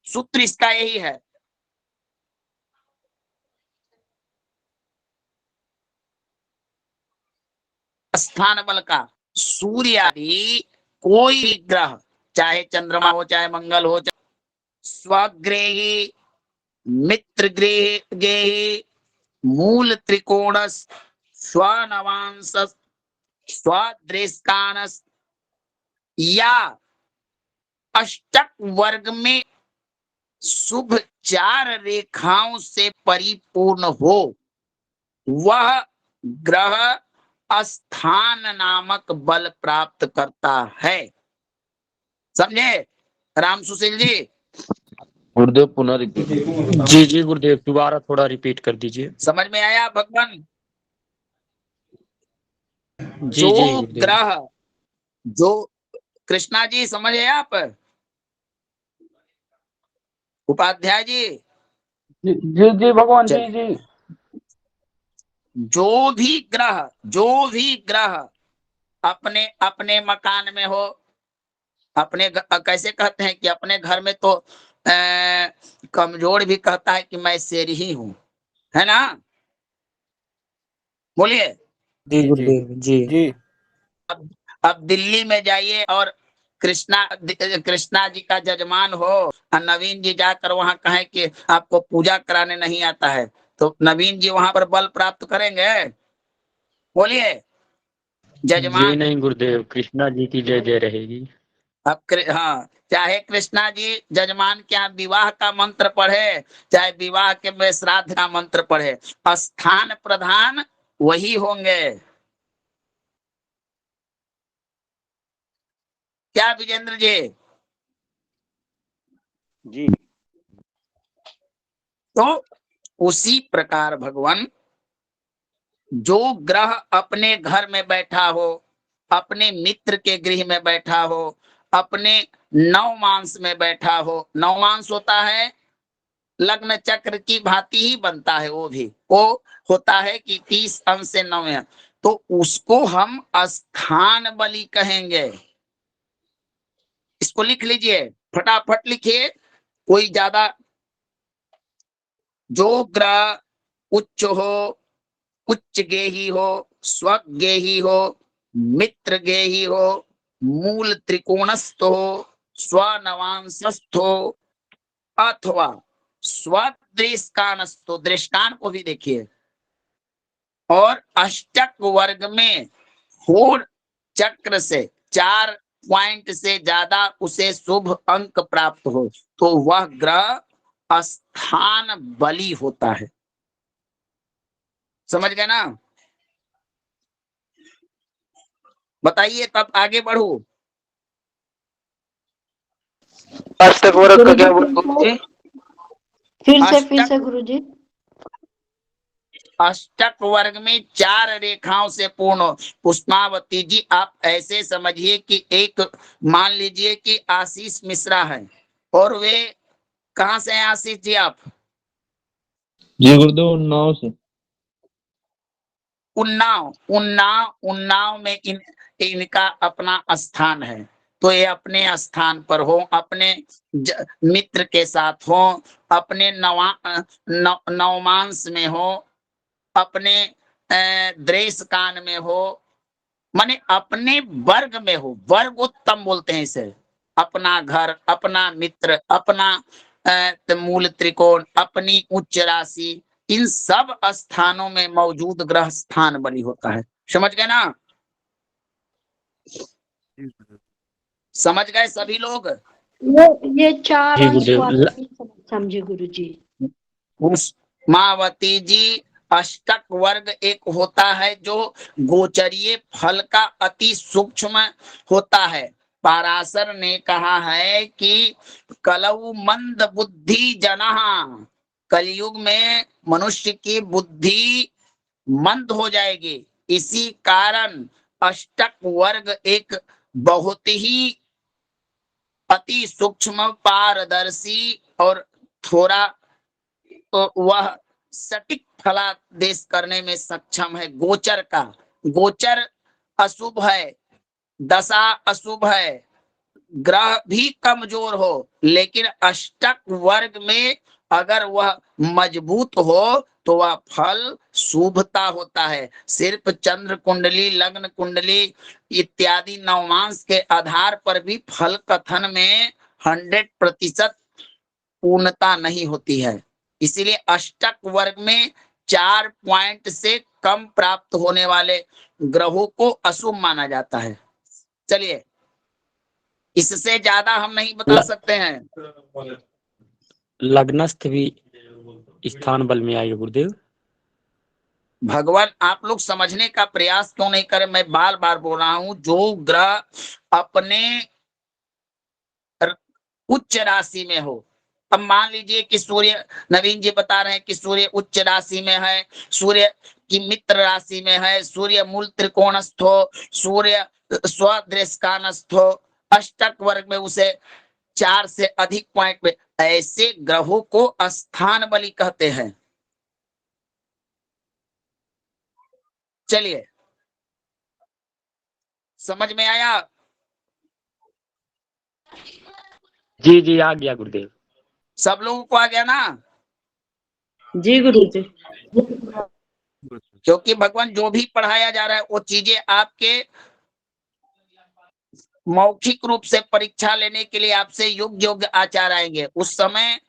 सूत्र इसका यही है, स्थान बल का। सूर्य आदि कोई भी ग्रह, चाहे चंद्रमा हो, चाहे मंगल हो, चाहे स्वग्रेही, मित्र गेही, मूल त्रिकोणस, स्वनवांश, स्वदृष्टानस या अष्टक वर्ग में शुभ 4 रेखाओं से परिपूर्ण हो, वह ग्रह स्थान नामक बल प्राप्त करता है। समझे राम सुशील जी? गुरुदेव पुनः रिपीट। जी जी गुरुदेव, दोबारा थोड़ा रिपीट कर दीजिए। समझ में आया भगवान? जी जो जी गुरुदेव। ग्रह, जो कृष्णा जी समझे आप? उपाध्याय जी? जी जी भगवान जी जी। जो भी ग्रह अपने अपने मकान में हो, अपने कैसे कहते हैं कि अपने घर में तो कमजोर भी कहता है कि मैं शेर ही हूं, है ना? बोलिए। जी गुरुदेव जी। जी अब दिल्ली में जाइए और कृष्णा जी का जजमान हो और नवीन जी जाकर वहां कहें कि आपको पूजा कराने नहीं आता है, तो नवीन जी वहां पर बल प्राप्त करेंगे? बोलिए। जी जजमान, नहीं गुरुदेव, कृष्णा जी की जय जय रहेगी। अब हाँ, चाहे कृष्णा जी जजमान के यहाँ विवाह का मंत्र पढ़े, चाहे विवाह के में श्राद्ध का मंत्र पढ़े, स्थान प्रधान वही होंगे। क्या विजेंद्र जी? जी। तो उसी प्रकार भगवान, जो ग्रह अपने घर में बैठा हो, अपने मित्र के गृह में बैठा हो, अपने नवमांस में बैठा हो, नवमांस होता है लग्न चक्र की भांति ही बनता है, वो होता है कि 30 अंश से 9 है, तो उसको हम स्थान बलि कहेंगे। इसको लिख लीजिए, फटाफट लिखिए, कोई ज्यादा। जो ग्रह उच्च हो, उच्च गेही हो, स्वगेही हो, मित्र गेही हो, मूल त्रिकोणस्थ हो, स्वनवांशस्थ हो, अथवा स्वदृष्टानस्थ, दृष्टान को भी देखिए, और अष्टक वर्ग में होड़ चक्र से 4 पॉइंट से ज्यादा उसे शुभ अंक प्राप्त हो, तो वह ग्रह स्थान बली होता है। समझ गए ना? बताइए, तब आगे बढ़ू। अष्टक वर्ग का क्या बोल गुरुजी? फिर से गुरुजी। अष्टक वर्ग में 4 रेखाओं से पूर्ण हो। पुष्पावती जी, आप ऐसे समझिए कि एक, मान लीजिए कि आशीष मिश्रा है, और वे कहां से हैं आशीष जी आप? जी गुरुदेव उन्नाव से। उन्नाव में इनका अपना स्थान है, तो ये अपने स्थान पर हो, अपने मित्र के साथ हो, अपने नवमांस में हो, अपने द्रेष कान में हो, माने अपने वर्ग में हो। वर्ग उत्तम बोलते हैं इसे। अपना घर, अपना मित्र, अपना मूल त्रिकोण, अपनी उच्च राशि, इन सब स्थानों में मौजूद ग्रह स्थान बली होता है। समझ गए ना? समझ गए सभी लोग? ये 4 जी अंश गुरुदेव। वाला भी समझे गुरुजी। मावती जी, अष्टक वर्ग एक होता है जो गोचरीय फल का अति सूक्ष्म होता है, पाराशर ने कहा है कि कलौ मंद बुद्धि जनः, कलयुग में मनुष्य की बुद्धि मंद हो जाएगी। इसी कारण अष्टक वर्ग एक बहुत ही अति सूक्ष्म, पारदर्शी और थोड़ा तो वह सटीक फलादेश करने में सक्षम है। गोचर का, गोचर अशुभ है, दशा अशुभ है, ग्रह भी कमजोर हो, लेकिन अष्टक वर्ग में अगर वह मजबूत हो तो वह फल शुभता होता है। सिर्फ चंद्र कुंडली, लग्न कुंडली इत्यादि नवमांश के आधार पर भी फल कथन में 100% पूर्णता नहीं होती है। इसीलिए अष्टक वर्ग में 4 पॉइंट से कम प्राप्त होने वाले ग्रहों को अशुभ माना जाता है। चलिए, इससे ज्यादा हम नहीं बता सकते हैं। लग्नस्थ भी स्थान बल में आएगा गुरुदेव। भगवान, आप लोग समझने का प्रयास क्यों नहीं करें? मैं बार बार बोल रहा हूं, जो ग्रह अपने उच्च राशि में हो, अब मान लीजिए कि सूर्य, नवीन जी बता रहे हैं कि सूर्य उच्च राशि में है, सूर्य की मित्र राशि में है, सूर्य मूल त्रिकोणस्थ हो, सूर्य स्वदृष्टानस्थ हो, अष्टक वर्ग में उसे 4 से अधिक पॉइंट में, ऐसे ग्रहों को स्थान बली कहते हैं। चलिए, समझ में आया? जी जी आ गया गुरुदेव। सब लोगों को आ गया ना? जी गुरुजी। क्योंकि भगवान जो भी पढ़ाया जा रहा है वो चीजें आपके मौखिक रूप से परीक्षा लेने के लिए आपसे योग्य आचार्य आएंगे। उस समय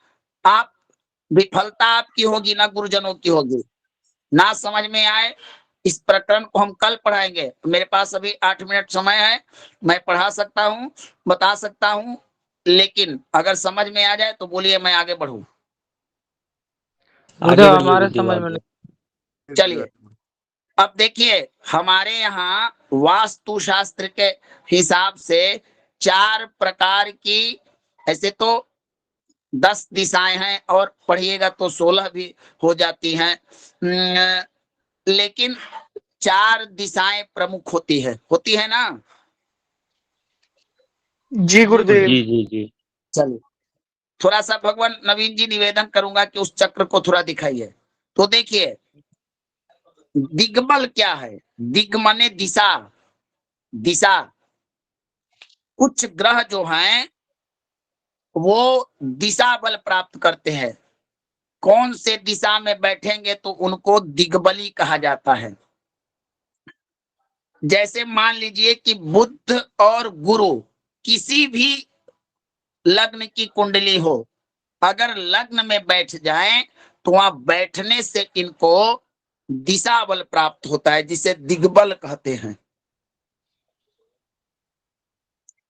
आप विफलता आपकी होगी, ना गुरुजनों की होगी। ना समझ में आए, इस प्रकरण को हम कल पढ़ाएंगे। मेरे पास अभी 8 मिनट समय है, मैं पढ़ा सकता हूँ, बता सकता हूँ, लेकिन अगर समझ में आ जाए तो बोलिए, मैं आगे बढ़ूं। हमारे समझ में नहीं। चलिए, अब देखिए, हमारे यहाँ वास्तु शास्त्र के हिसाब से 4 प्रकार की, ऐसे तो 10 दिशाएं हैं और पढ़िएगा तो 16 भी हो जाती हैं, लेकिन 4 दिशाएं प्रमुख होती है ना? जी गुरुदेव। जी जी जी। चलिए, थोड़ा सा भगवान नवीन जी निवेदन करूंगा कि उस चक्र को थोड़ा दिखाइए। तो देखिए, दिग्बल क्या है? दिग माने दिशा, दिशा। कुछ ग्रह जो हैं वो दिशा बल प्राप्त करते हैं। कौन से दिशा में बैठेंगे तो उनको दिग्बली कहा जाता है। जैसे मान लीजिए कि बुध और गुरु किसी भी लग्न की कुंडली हो, अगर लग्न में बैठ जाएं तो वहां बैठने से इनको दिशा बल प्राप्त होता है, जिसे दिग्बल कहते हैं।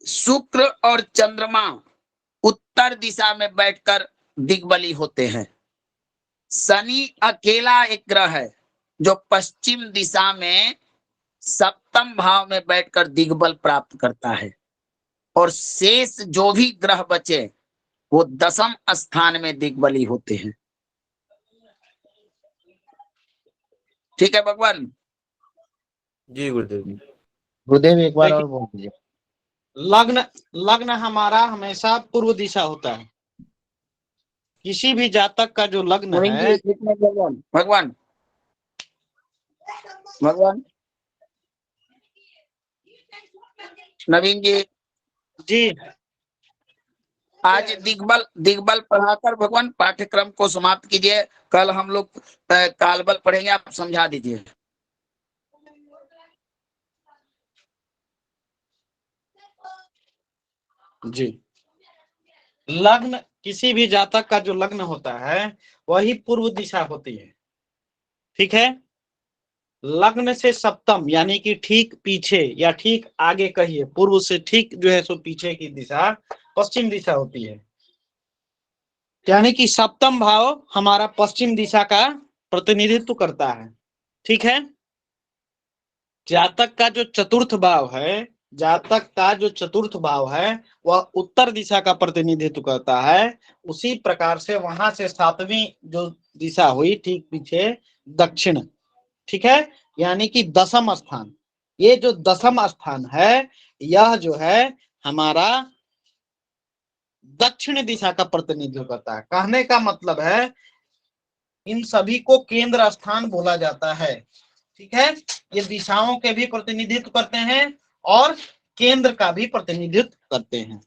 शुक्र और चंद्रमा उत्तर दिशा में बैठकर दिग्बली होते हैं। शनि अकेला एक ग्रह है जो पश्चिम दिशा में सप्तम भाव में बैठकर दिग्बल प्राप्त करता है, और शेष जो भी ग्रह बचे वो दशम स्थान में दिग्बली होते हैं। ठीक है भगवान? जी गुरुदेव। गुरुदेव एक बार और बोल दीजिए। लग्न हमारा हमेशा पूर्व दिशा होता है। किसी भी जातक का जो लग्न है, भगवान नवीन जी जी आज दिग्बल पढ़ाकर भगवान पाठ्यक्रम को समाप्त कीजिए। कल हम लोग कालबल पढ़ेंगे, आप समझा दीजिए। जी, लग्न किसी भी जातक का जो लग्न होता है वही पूर्व दिशा होती है। ठीक है, लग्न से सप्तम यानी कि ठीक पीछे या ठीक आगे कहिए, पूर्व से ठीक जो है सो पीछे की दिशा पश्चिम दिशा होती है। यानी कि सप्तम भाव हमारा पश्चिम दिशा का प्रतिनिधित्व करता है। ठीक है, जातक का जो चतुर्थ भाव है जातक का जो चतुर्थ भाव है वह उत्तर दिशा का प्रतिनिधित्व करता है, उसी प्रकार से वहां से सातवीं जो दिशा हुई ठीक पीछे दक्षिण, ठीक है, यानी कि दसम स्थान। ये जो दसम स्थान है यह जो है हमारा दक्षिण दिशा का प्रतिनिधित्व करता है। कहने का मतलब है इन सभी को केंद्र स्थान बोला जाता है, ठीक है। ये दिशाओं के भी प्रतिनिधित्व करते हैं और केंद्र का भी प्रतिनिधित्व करते हैं।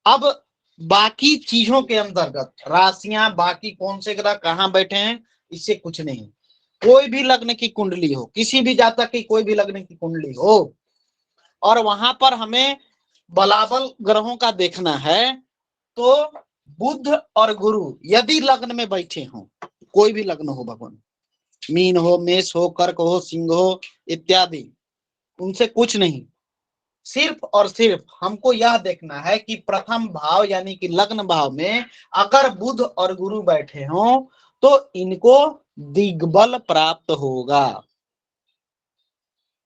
अब बाकी चीजों के अंतर्गत राशियां, बाकी कौन से ग्रह कहाँ बैठे हैं, इससे कुछ नहीं। कोई भी लग्न की कुंडली हो, किसी भी जातक की कोई भी लग्न की कुंडली हो, और वहां पर हमें बलाबल ग्रहों का देखना है, तो बुध और गुरु यदि लग्न में बैठे हों, कोई भी लग्न हो भगवान, मीन हो, मेष हो, कर्क हो, सिंह हो इत्यादि, उनसे कुछ नहीं। सिर्फ और सिर्फ हमको यह देखना है कि प्रथम भाव यानी कि लग्न भाव में अगर बुध और गुरु बैठे हों तो इनको दिग्बल प्राप्त होगा।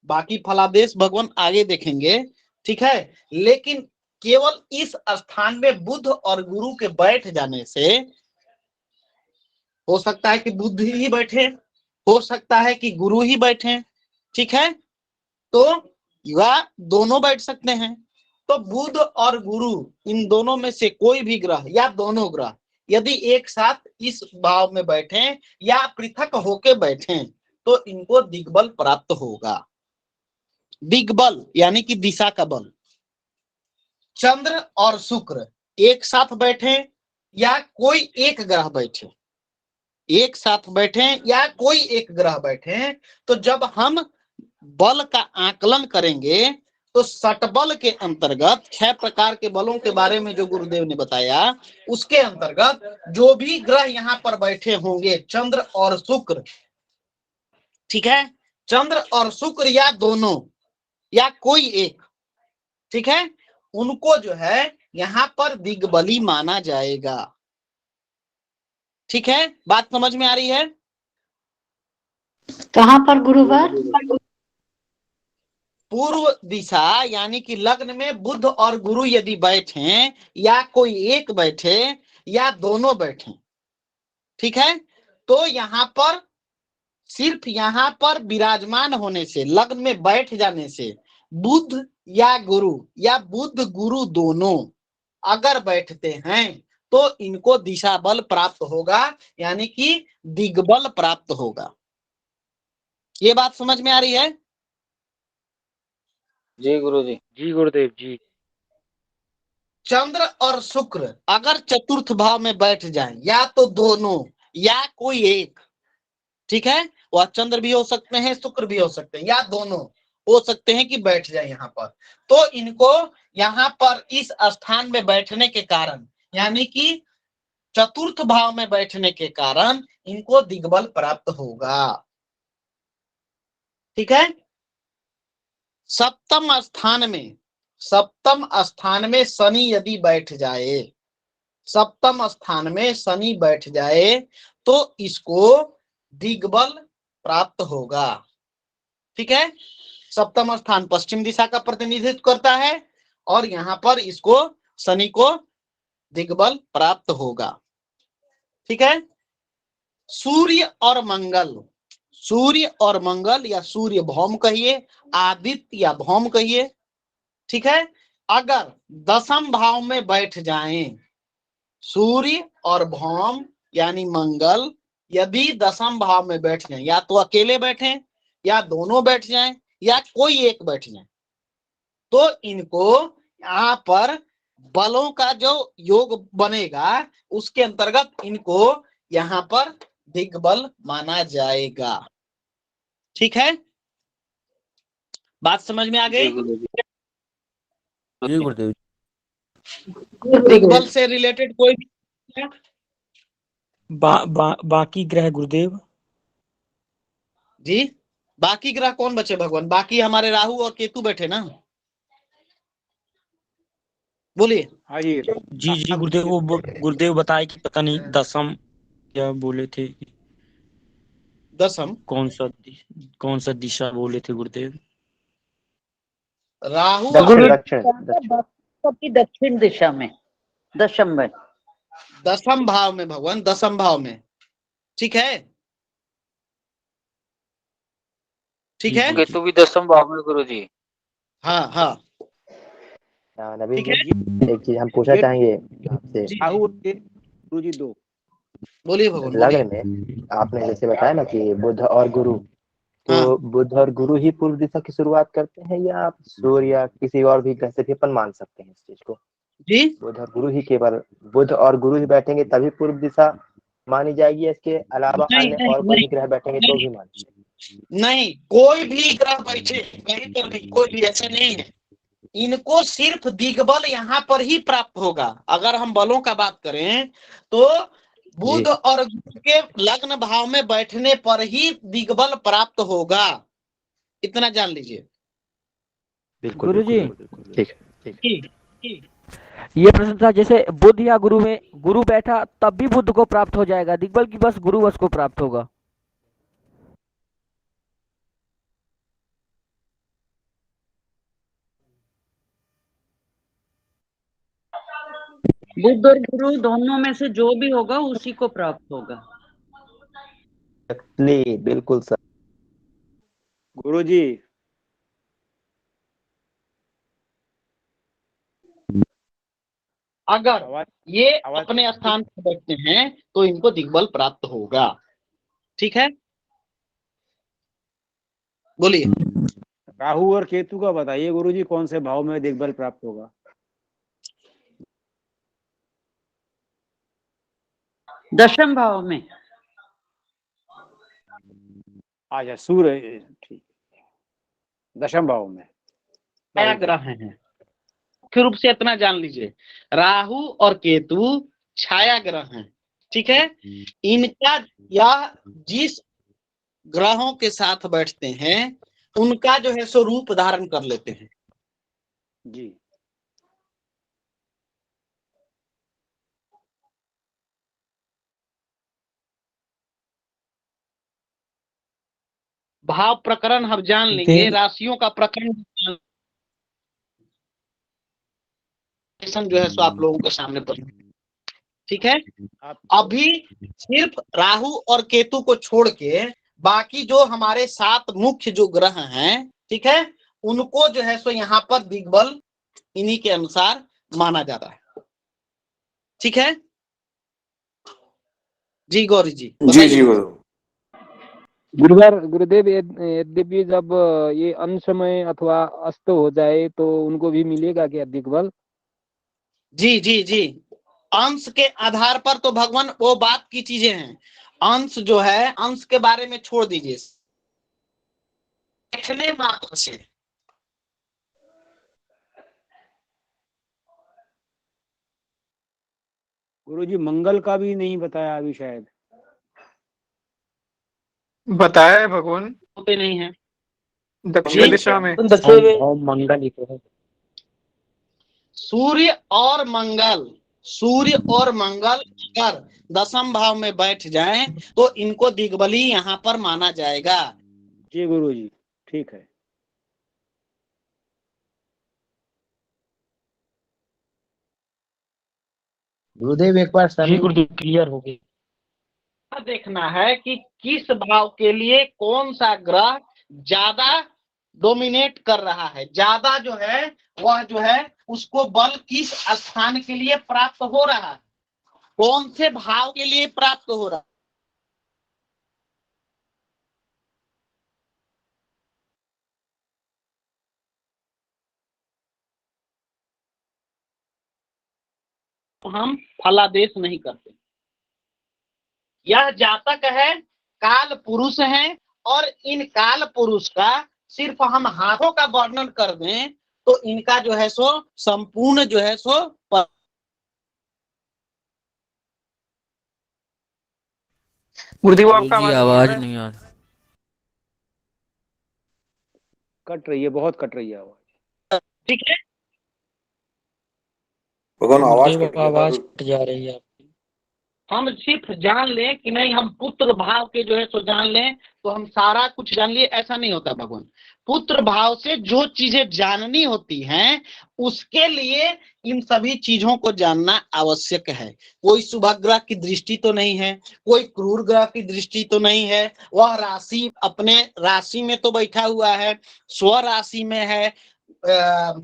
बाकी फलादेश भगवान आगे देखेंगे, ठीक है। लेकिन केवल इस स्थान में बुध और गुरु के बैठ जाने से, हो सकता है कि बुध ही बैठे, हो सकता है कि गुरु ही बैठे, ठीक है, तो या दोनों बैठ सकते हैं। तो बुध और गुरु इन दोनों में से कोई भी ग्रह या दोनों ग्रह यदि एक साथ इस भाव में बैठे या पृथक होके बैठे तो इनको दिग्बल प्राप्त होगा। दिग्बल यानी कि दिशा का बल। चंद्र और शुक्र एक साथ बैठे या कोई एक ग्रह बैठे, एक साथ बैठे या कोई एक ग्रह बैठे, तो जब हम बल का आकलन करेंगे तो सटबल के अंतर्गत 6 प्रकार के बलों के बारे में जो गुरुदेव ने बताया, उसके अंतर्गत जो भी ग्रह यहाँ पर बैठे होंगे, चंद्र और शुक्र, ठीक है, चंद्र और शुक्र या दोनों या कोई एक, ठीक है, उनको जो है यहाँ पर दिग्बली माना जाएगा। ठीक है, बात समझ में आ रही है? कहाँ पर गुरुवार? पूर्व दिशा यानी कि लग्न में बुध और गुरु यदि बैठे या कोई एक बैठे या दोनों बैठे, ठीक है, तो यहाँ पर सिर्फ यहाँ पर विराजमान होने से, लग्न में बैठ जाने से बुध या बुध गुरु दोनों अगर बैठते हैं तो इनको दिशा बल प्राप्त होगा, यानी कि दिग्बल प्राप्त होगा। ये बात समझ में आ रही है? जी गुरु जी। जी गुरुदेव जी। चंद्र और शुक्र अगर चतुर्थ भाव में बैठ जाएं, या तो दोनों या कोई एक, ठीक है, वह चंद्र भी हो सकते हैं, शुक्र भी हो सकते हैं, या दोनों हो सकते हैं कि बैठ जाए यहाँ पर, तो इनको यहाँ पर इस स्थान में बैठने के कारण, यानी कि चतुर्थ भाव में बैठने के कारण इनको दिग्बल प्राप्त होगा। ठीक है, सप्तम स्थान में शनि यदि बैठ जाए, सप्तम स्थान में शनि बैठ जाए तो इसको दिग्बल प्राप्त होगा। ठीक है, सप्तम स्थान पश्चिम दिशा का प्रतिनिधित्व करता है और यहाँ पर इसको शनि को दिग्बल प्राप्त होगा। ठीक है, सूर्य और मंगल या सूर्य भौम कहिए, आदित्य या भौम कहिए, ठीक है, अगर दसम भाव में बैठ जाएं, सूर्य और भौम यानी मंगल यदि दसम भाव में बैठ जाएं, या तो अकेले बैठे या दोनों बैठ जाएं या कोई एक बैठ जाए, तो इनको यहाँ पर बलों का जो योग बनेगा उसके अंतर्गत इनको यहाँ पर दिग्बल माना जाएगा। ठीक है, बात समझ में आ गई? जी गुरुदेव। दिग्बल से रिलेटेड कोई भी है? बाकी ग्रह गुरुदेव जी, बाकी ग्रह कौन बचे भगवान? बाकी हमारे राहु और केतु बैठे ना, बोलिए। हाँ जी। जी जी गुरुदेव, वो गुरुदेव बताए कि पता नहीं दसम क्या बोले थे, दसम कौन सा दिशा बोले थे गुरुदेव? राहु दक्षिण दक्षिण दक्षिण की दक्षिण दिशा में, दशम में। दसम भाव में भगवान, दसम भाव में। ठीक है, ठीक है। केतु भी 10वें भाव में गुरु जी। हाँ हाँ, नवीन ठीक है। जी, एक चीज हम पूछना चाहेंगे आपसे। जी राहु और गुरु जी 2। बोलिए भगवान, लग्न बोलिए। में आपने जैसे बताया ना कि बुध और गुरु, हाँ तो बुध और गुरु ही पूर्व दिशा की शुरुआत करते हैं, या आप सूर्य या किसी और भी ग्रह से भी अपन मान सकते हैं इस चीज को? जी, बुध और गुरु ही, केवल बुध और गुरु ही बैठेंगे तभी पूर्व दिशा मानी जाएगी, या इसके अलावा नहीं अन्य नहीं और कोई नहीं भी ग्रह बैठेंगे तो भी मानी जाएगी? नहीं, कोई भी ग्रह बैठे कहीं पर भी, कोई भी ऐसा नहीं है। इनको सिर्फ दिग्बल यहाँ पर ही प्राप्त होगा। अगर हम बलों का बात करें तो बुध और गुरु के लग्न भाव में बैठने पर ही दिग्बल प्राप्त होगा, इतना जान लीजिए। बिल्कुल गुरु जी, ठीक है, ठीक है। ठीक। ये प्रश्न था, जैसे बुध या गुरु में गुरु बैठा तब भी बुध को प्राप्त हो जाएगा दिग्बल, की बस गुरु वश को प्राप्त होगा? बुध और गुरु दोनों में से जो भी होगा उसी को प्राप्त होगा। बिल्कुल सर। गुरु जी, अगर ये अपने स्थान पर बैठते हैं तो इनको दिग्बल प्राप्त होगा। ठीक है, बोलिए। राहु और केतु का बताइए गुरु जी, कौन से भाव में दिग्बल प्राप्त होगा? दशम भाव में। अच्छा, सूर्य, ठीक, दशम भाव में। छाया ग्रह हैं, मुख्य रूप से इतना जान लीजिए, राहु और केतु छाया ग्रह हैं। ठीक है, इनका या जिस ग्रहों के साथ बैठते हैं उनका जो है सो रूप धारण कर लेते हैं। जी, भाव प्रकरण हम जान लेंगे, राशियों का प्रकरण जो है सो आप लोगों के सामने पर। ठीक है, अभी सिर्फ राहु और केतु को छोड़ के बाकी जो हमारे 7 मुख्य जो ग्रह हैं, ठीक है, उनको जो है सो यहाँ पर दिग्बल इन्हीं के अनुसार माना जाता है। ठीक है जी, गौरी जी जी गुरुदेव, यद्यपि जब ये अंशमय अथवा अस्त हो जाए तो उनको भी मिलेगा क्या दिग्बल? जी जी जी, अंश के आधार पर तो भगवान वो बात की चीजें हैं। अंश जो है, अंश के बारे में छोड़ दीजिए, देखने मात्र से गुरु जी मंगल का भी नहीं बताया अभी शायद। बताया है भगवान, होते नहीं है दक्षिण दिशा में। मंगल ही तो है। सूर्य और मंगल, सूर्य और मंगल अगर दसम भाव में बैठ जाएं तो इनको दिग्बली यहाँ पर माना जाएगा। जी गुरु जी, ठीक है। गुरुदेव एक बार जी गुरुदेव, क्लियर हो गई। देखना है कि किस भाव के लिए कौन सा ग्रह ज्यादा डोमिनेट कर रहा है, ज्यादा जो है वह जो है उसको बल किस स्थान के लिए प्राप्त हो रहा है, कौन से भाव के लिए प्राप्त हो रहा है। तो हम फलादेश नहीं करते। यह जातक है, काल पुरुष है, और इन काल पुरुष का सिर्फ हम हाथों का वर्णन कर दें तो इनका जो है सो संपूर्ण जो है सो गुरुदेव आपका आवाज नहीं आ रही। कट रही है, बहुत कट रही है आवाज। ठीक है, भगवान आवाज कट आवाज कट जा रही है। हम सिर्फ जान लें कि नहीं हम पुत्र भाव के जो है सो जान लें तो हम सारा कुछ जान लिए, ऐसा नहीं होता भगवान। पुत्र भाव से जो चीजें जाननी होती हैं उसके लिए इन सभी चीजों को जानना आवश्यक है। कोई शुभ ग्रह की दृष्टि तो नहीं है, कोई क्रूर ग्रह की दृष्टि तो नहीं है, वह राशि अपने राशि में तो बैठा हुआ है, स्व राशि में है,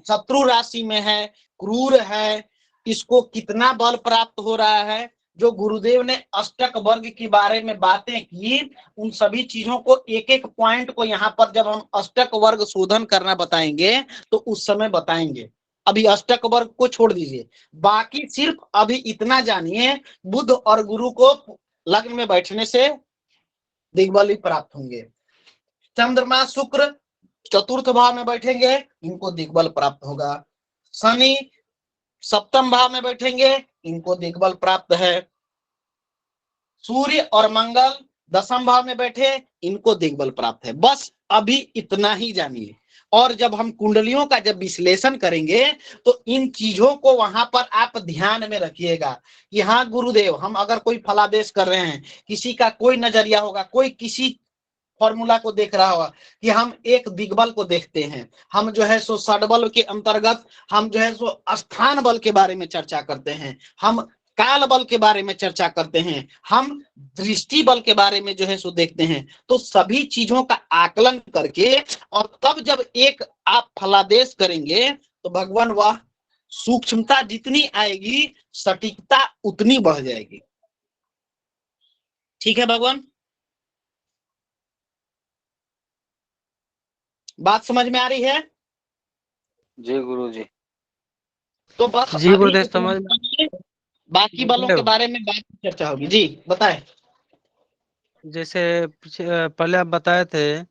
शत्रु राशि में है, क्रूर है, इसको कितना बल प्राप्त हो रहा है। जो गुरुदेव ने अष्टक वर्ग के बारे में बातें की उन सभी चीजों को एक एक पॉइंट को यहाँ पर जब हम अष्टक वर्ग शोधन करना बताएंगे तो उस समय बताएंगे। अभी अष्टक वर्ग को छोड़ दीजिए, बाकी सिर्फ अभी इतना जानिए बुध और गुरु को लग्न में बैठने से दिग्बली प्राप्त होंगे। चंद्रमा शुक्र चतुर्थ भाव में बैठेंगे इनको दिग्बल प्राप्त होगा। शनि सप्तम भाव में बैठेंगे इनको दिग्बल प्राप्त है। सूर्य और मंगल दसम भाव में बैठे इनको दिग्बल प्राप्त है। बस अभी इतना ही जानिए। और जब हम कुंडलियों का जब विश्लेषण करेंगे तो इन चीजों को वहां पर आप ध्यान में रखिएगा कि हाँ गुरुदेव, हम अगर कोई फलादेश कर रहे हैं, किसी का कोई नजरिया होगा, कोई किसी फॉर्मूला को देख रहा होगा कि हम एक दिग्बल को देखते हैं, हम जो है सो षडबल के अंतर्गत हम जो है सो स्थान बल के बारे में चर्चा करते हैं, हम काल बल के बारे में चर्चा करते हैं, हम दृष्टि बल के बारे में जो है सो देखते हैं। तो सभी चीजों का आकलन करके और तब जब एक आप फलादेश करेंगे तो भगवान वह सूक्ष्मता जितनी आएगी सटीकता उतनी बढ़ जाएगी। ठीक है भगवान, बात समझ में आ रही है? जी गुरु जी। तो बस जी गुरुदेव समझ में। बाकी बलों के बारे में बात चर्चा होगी। जी बताएं। जैसे पहले आप बताए थे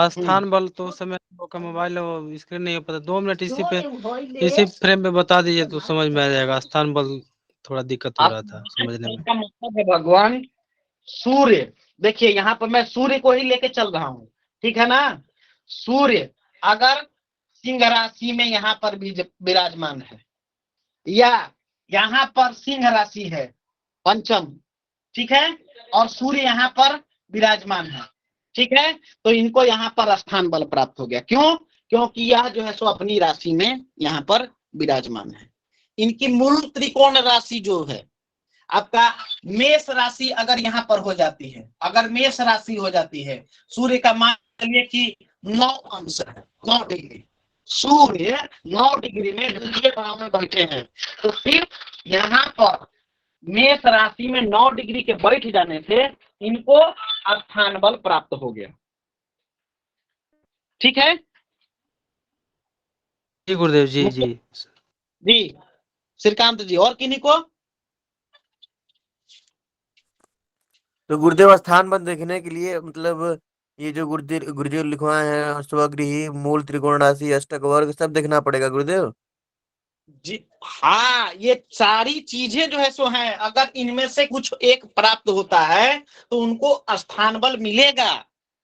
स्थान बल, तो उस समय का मोबाइल स्क्रीन नहीं हो पाता। 2 मिनट इसी फ्रेम पे बता दीजिए तो समझ में आ जाएगा। स्थान बल थोड़ा दिक्कत हो रहा था समझने में। का मतलब है भगवान सूर्य, देखिए यहाँ पर मैं सूर्य को ही लेके चल रहा हूँ, ठीक है ना। सूर्य अगर सिंह राशि में यहाँ पर भी विराजमान है या यहाँ पर सिंह राशि है पंचम, ठीक है, और सूर्य यहाँ पर विराजमान है, ठीक है, तो इनको यहाँ पर स्थान बल प्राप्त हो गया। क्यों? क्योंकि यह जो है सो अपनी राशि में यहाँ पर विराजमान है। इनकी मूल त्रिकोण राशि जो है आपका मेष राशि अगर यहाँ पर हो जाती है, अगर मेष राशि हो जाती है, सूर्य का मान लिया कि 9 अंश है, 9 डिग्री, सूर्य 9 डिग्री में द्वितीय भाव में बैठे हैं, तो फिर यहाँ पर मेष राशि में 9 डिग्री के बैठ जाने से इनको स्थान बल प्राप्त हो गया। ठीक है जी गुरुदेव जी। जी जी श्रीकांत जी, और किन्हीं को? तो गुरुदेव स्थान बल देखने के लिए मतलब ये जो गुरुदेव लिखवाए हैं स्वगृही, मूल त्रिकोण राशि, अष्टक वर्ग सब देखना पड़ेगा गुरुदेव? जी हाँ, ये सारी चीजें जो है सो हैं। अगर इनमें से कुछ एक प्राप्त होता है तो उनको स्थान बल मिलेगा।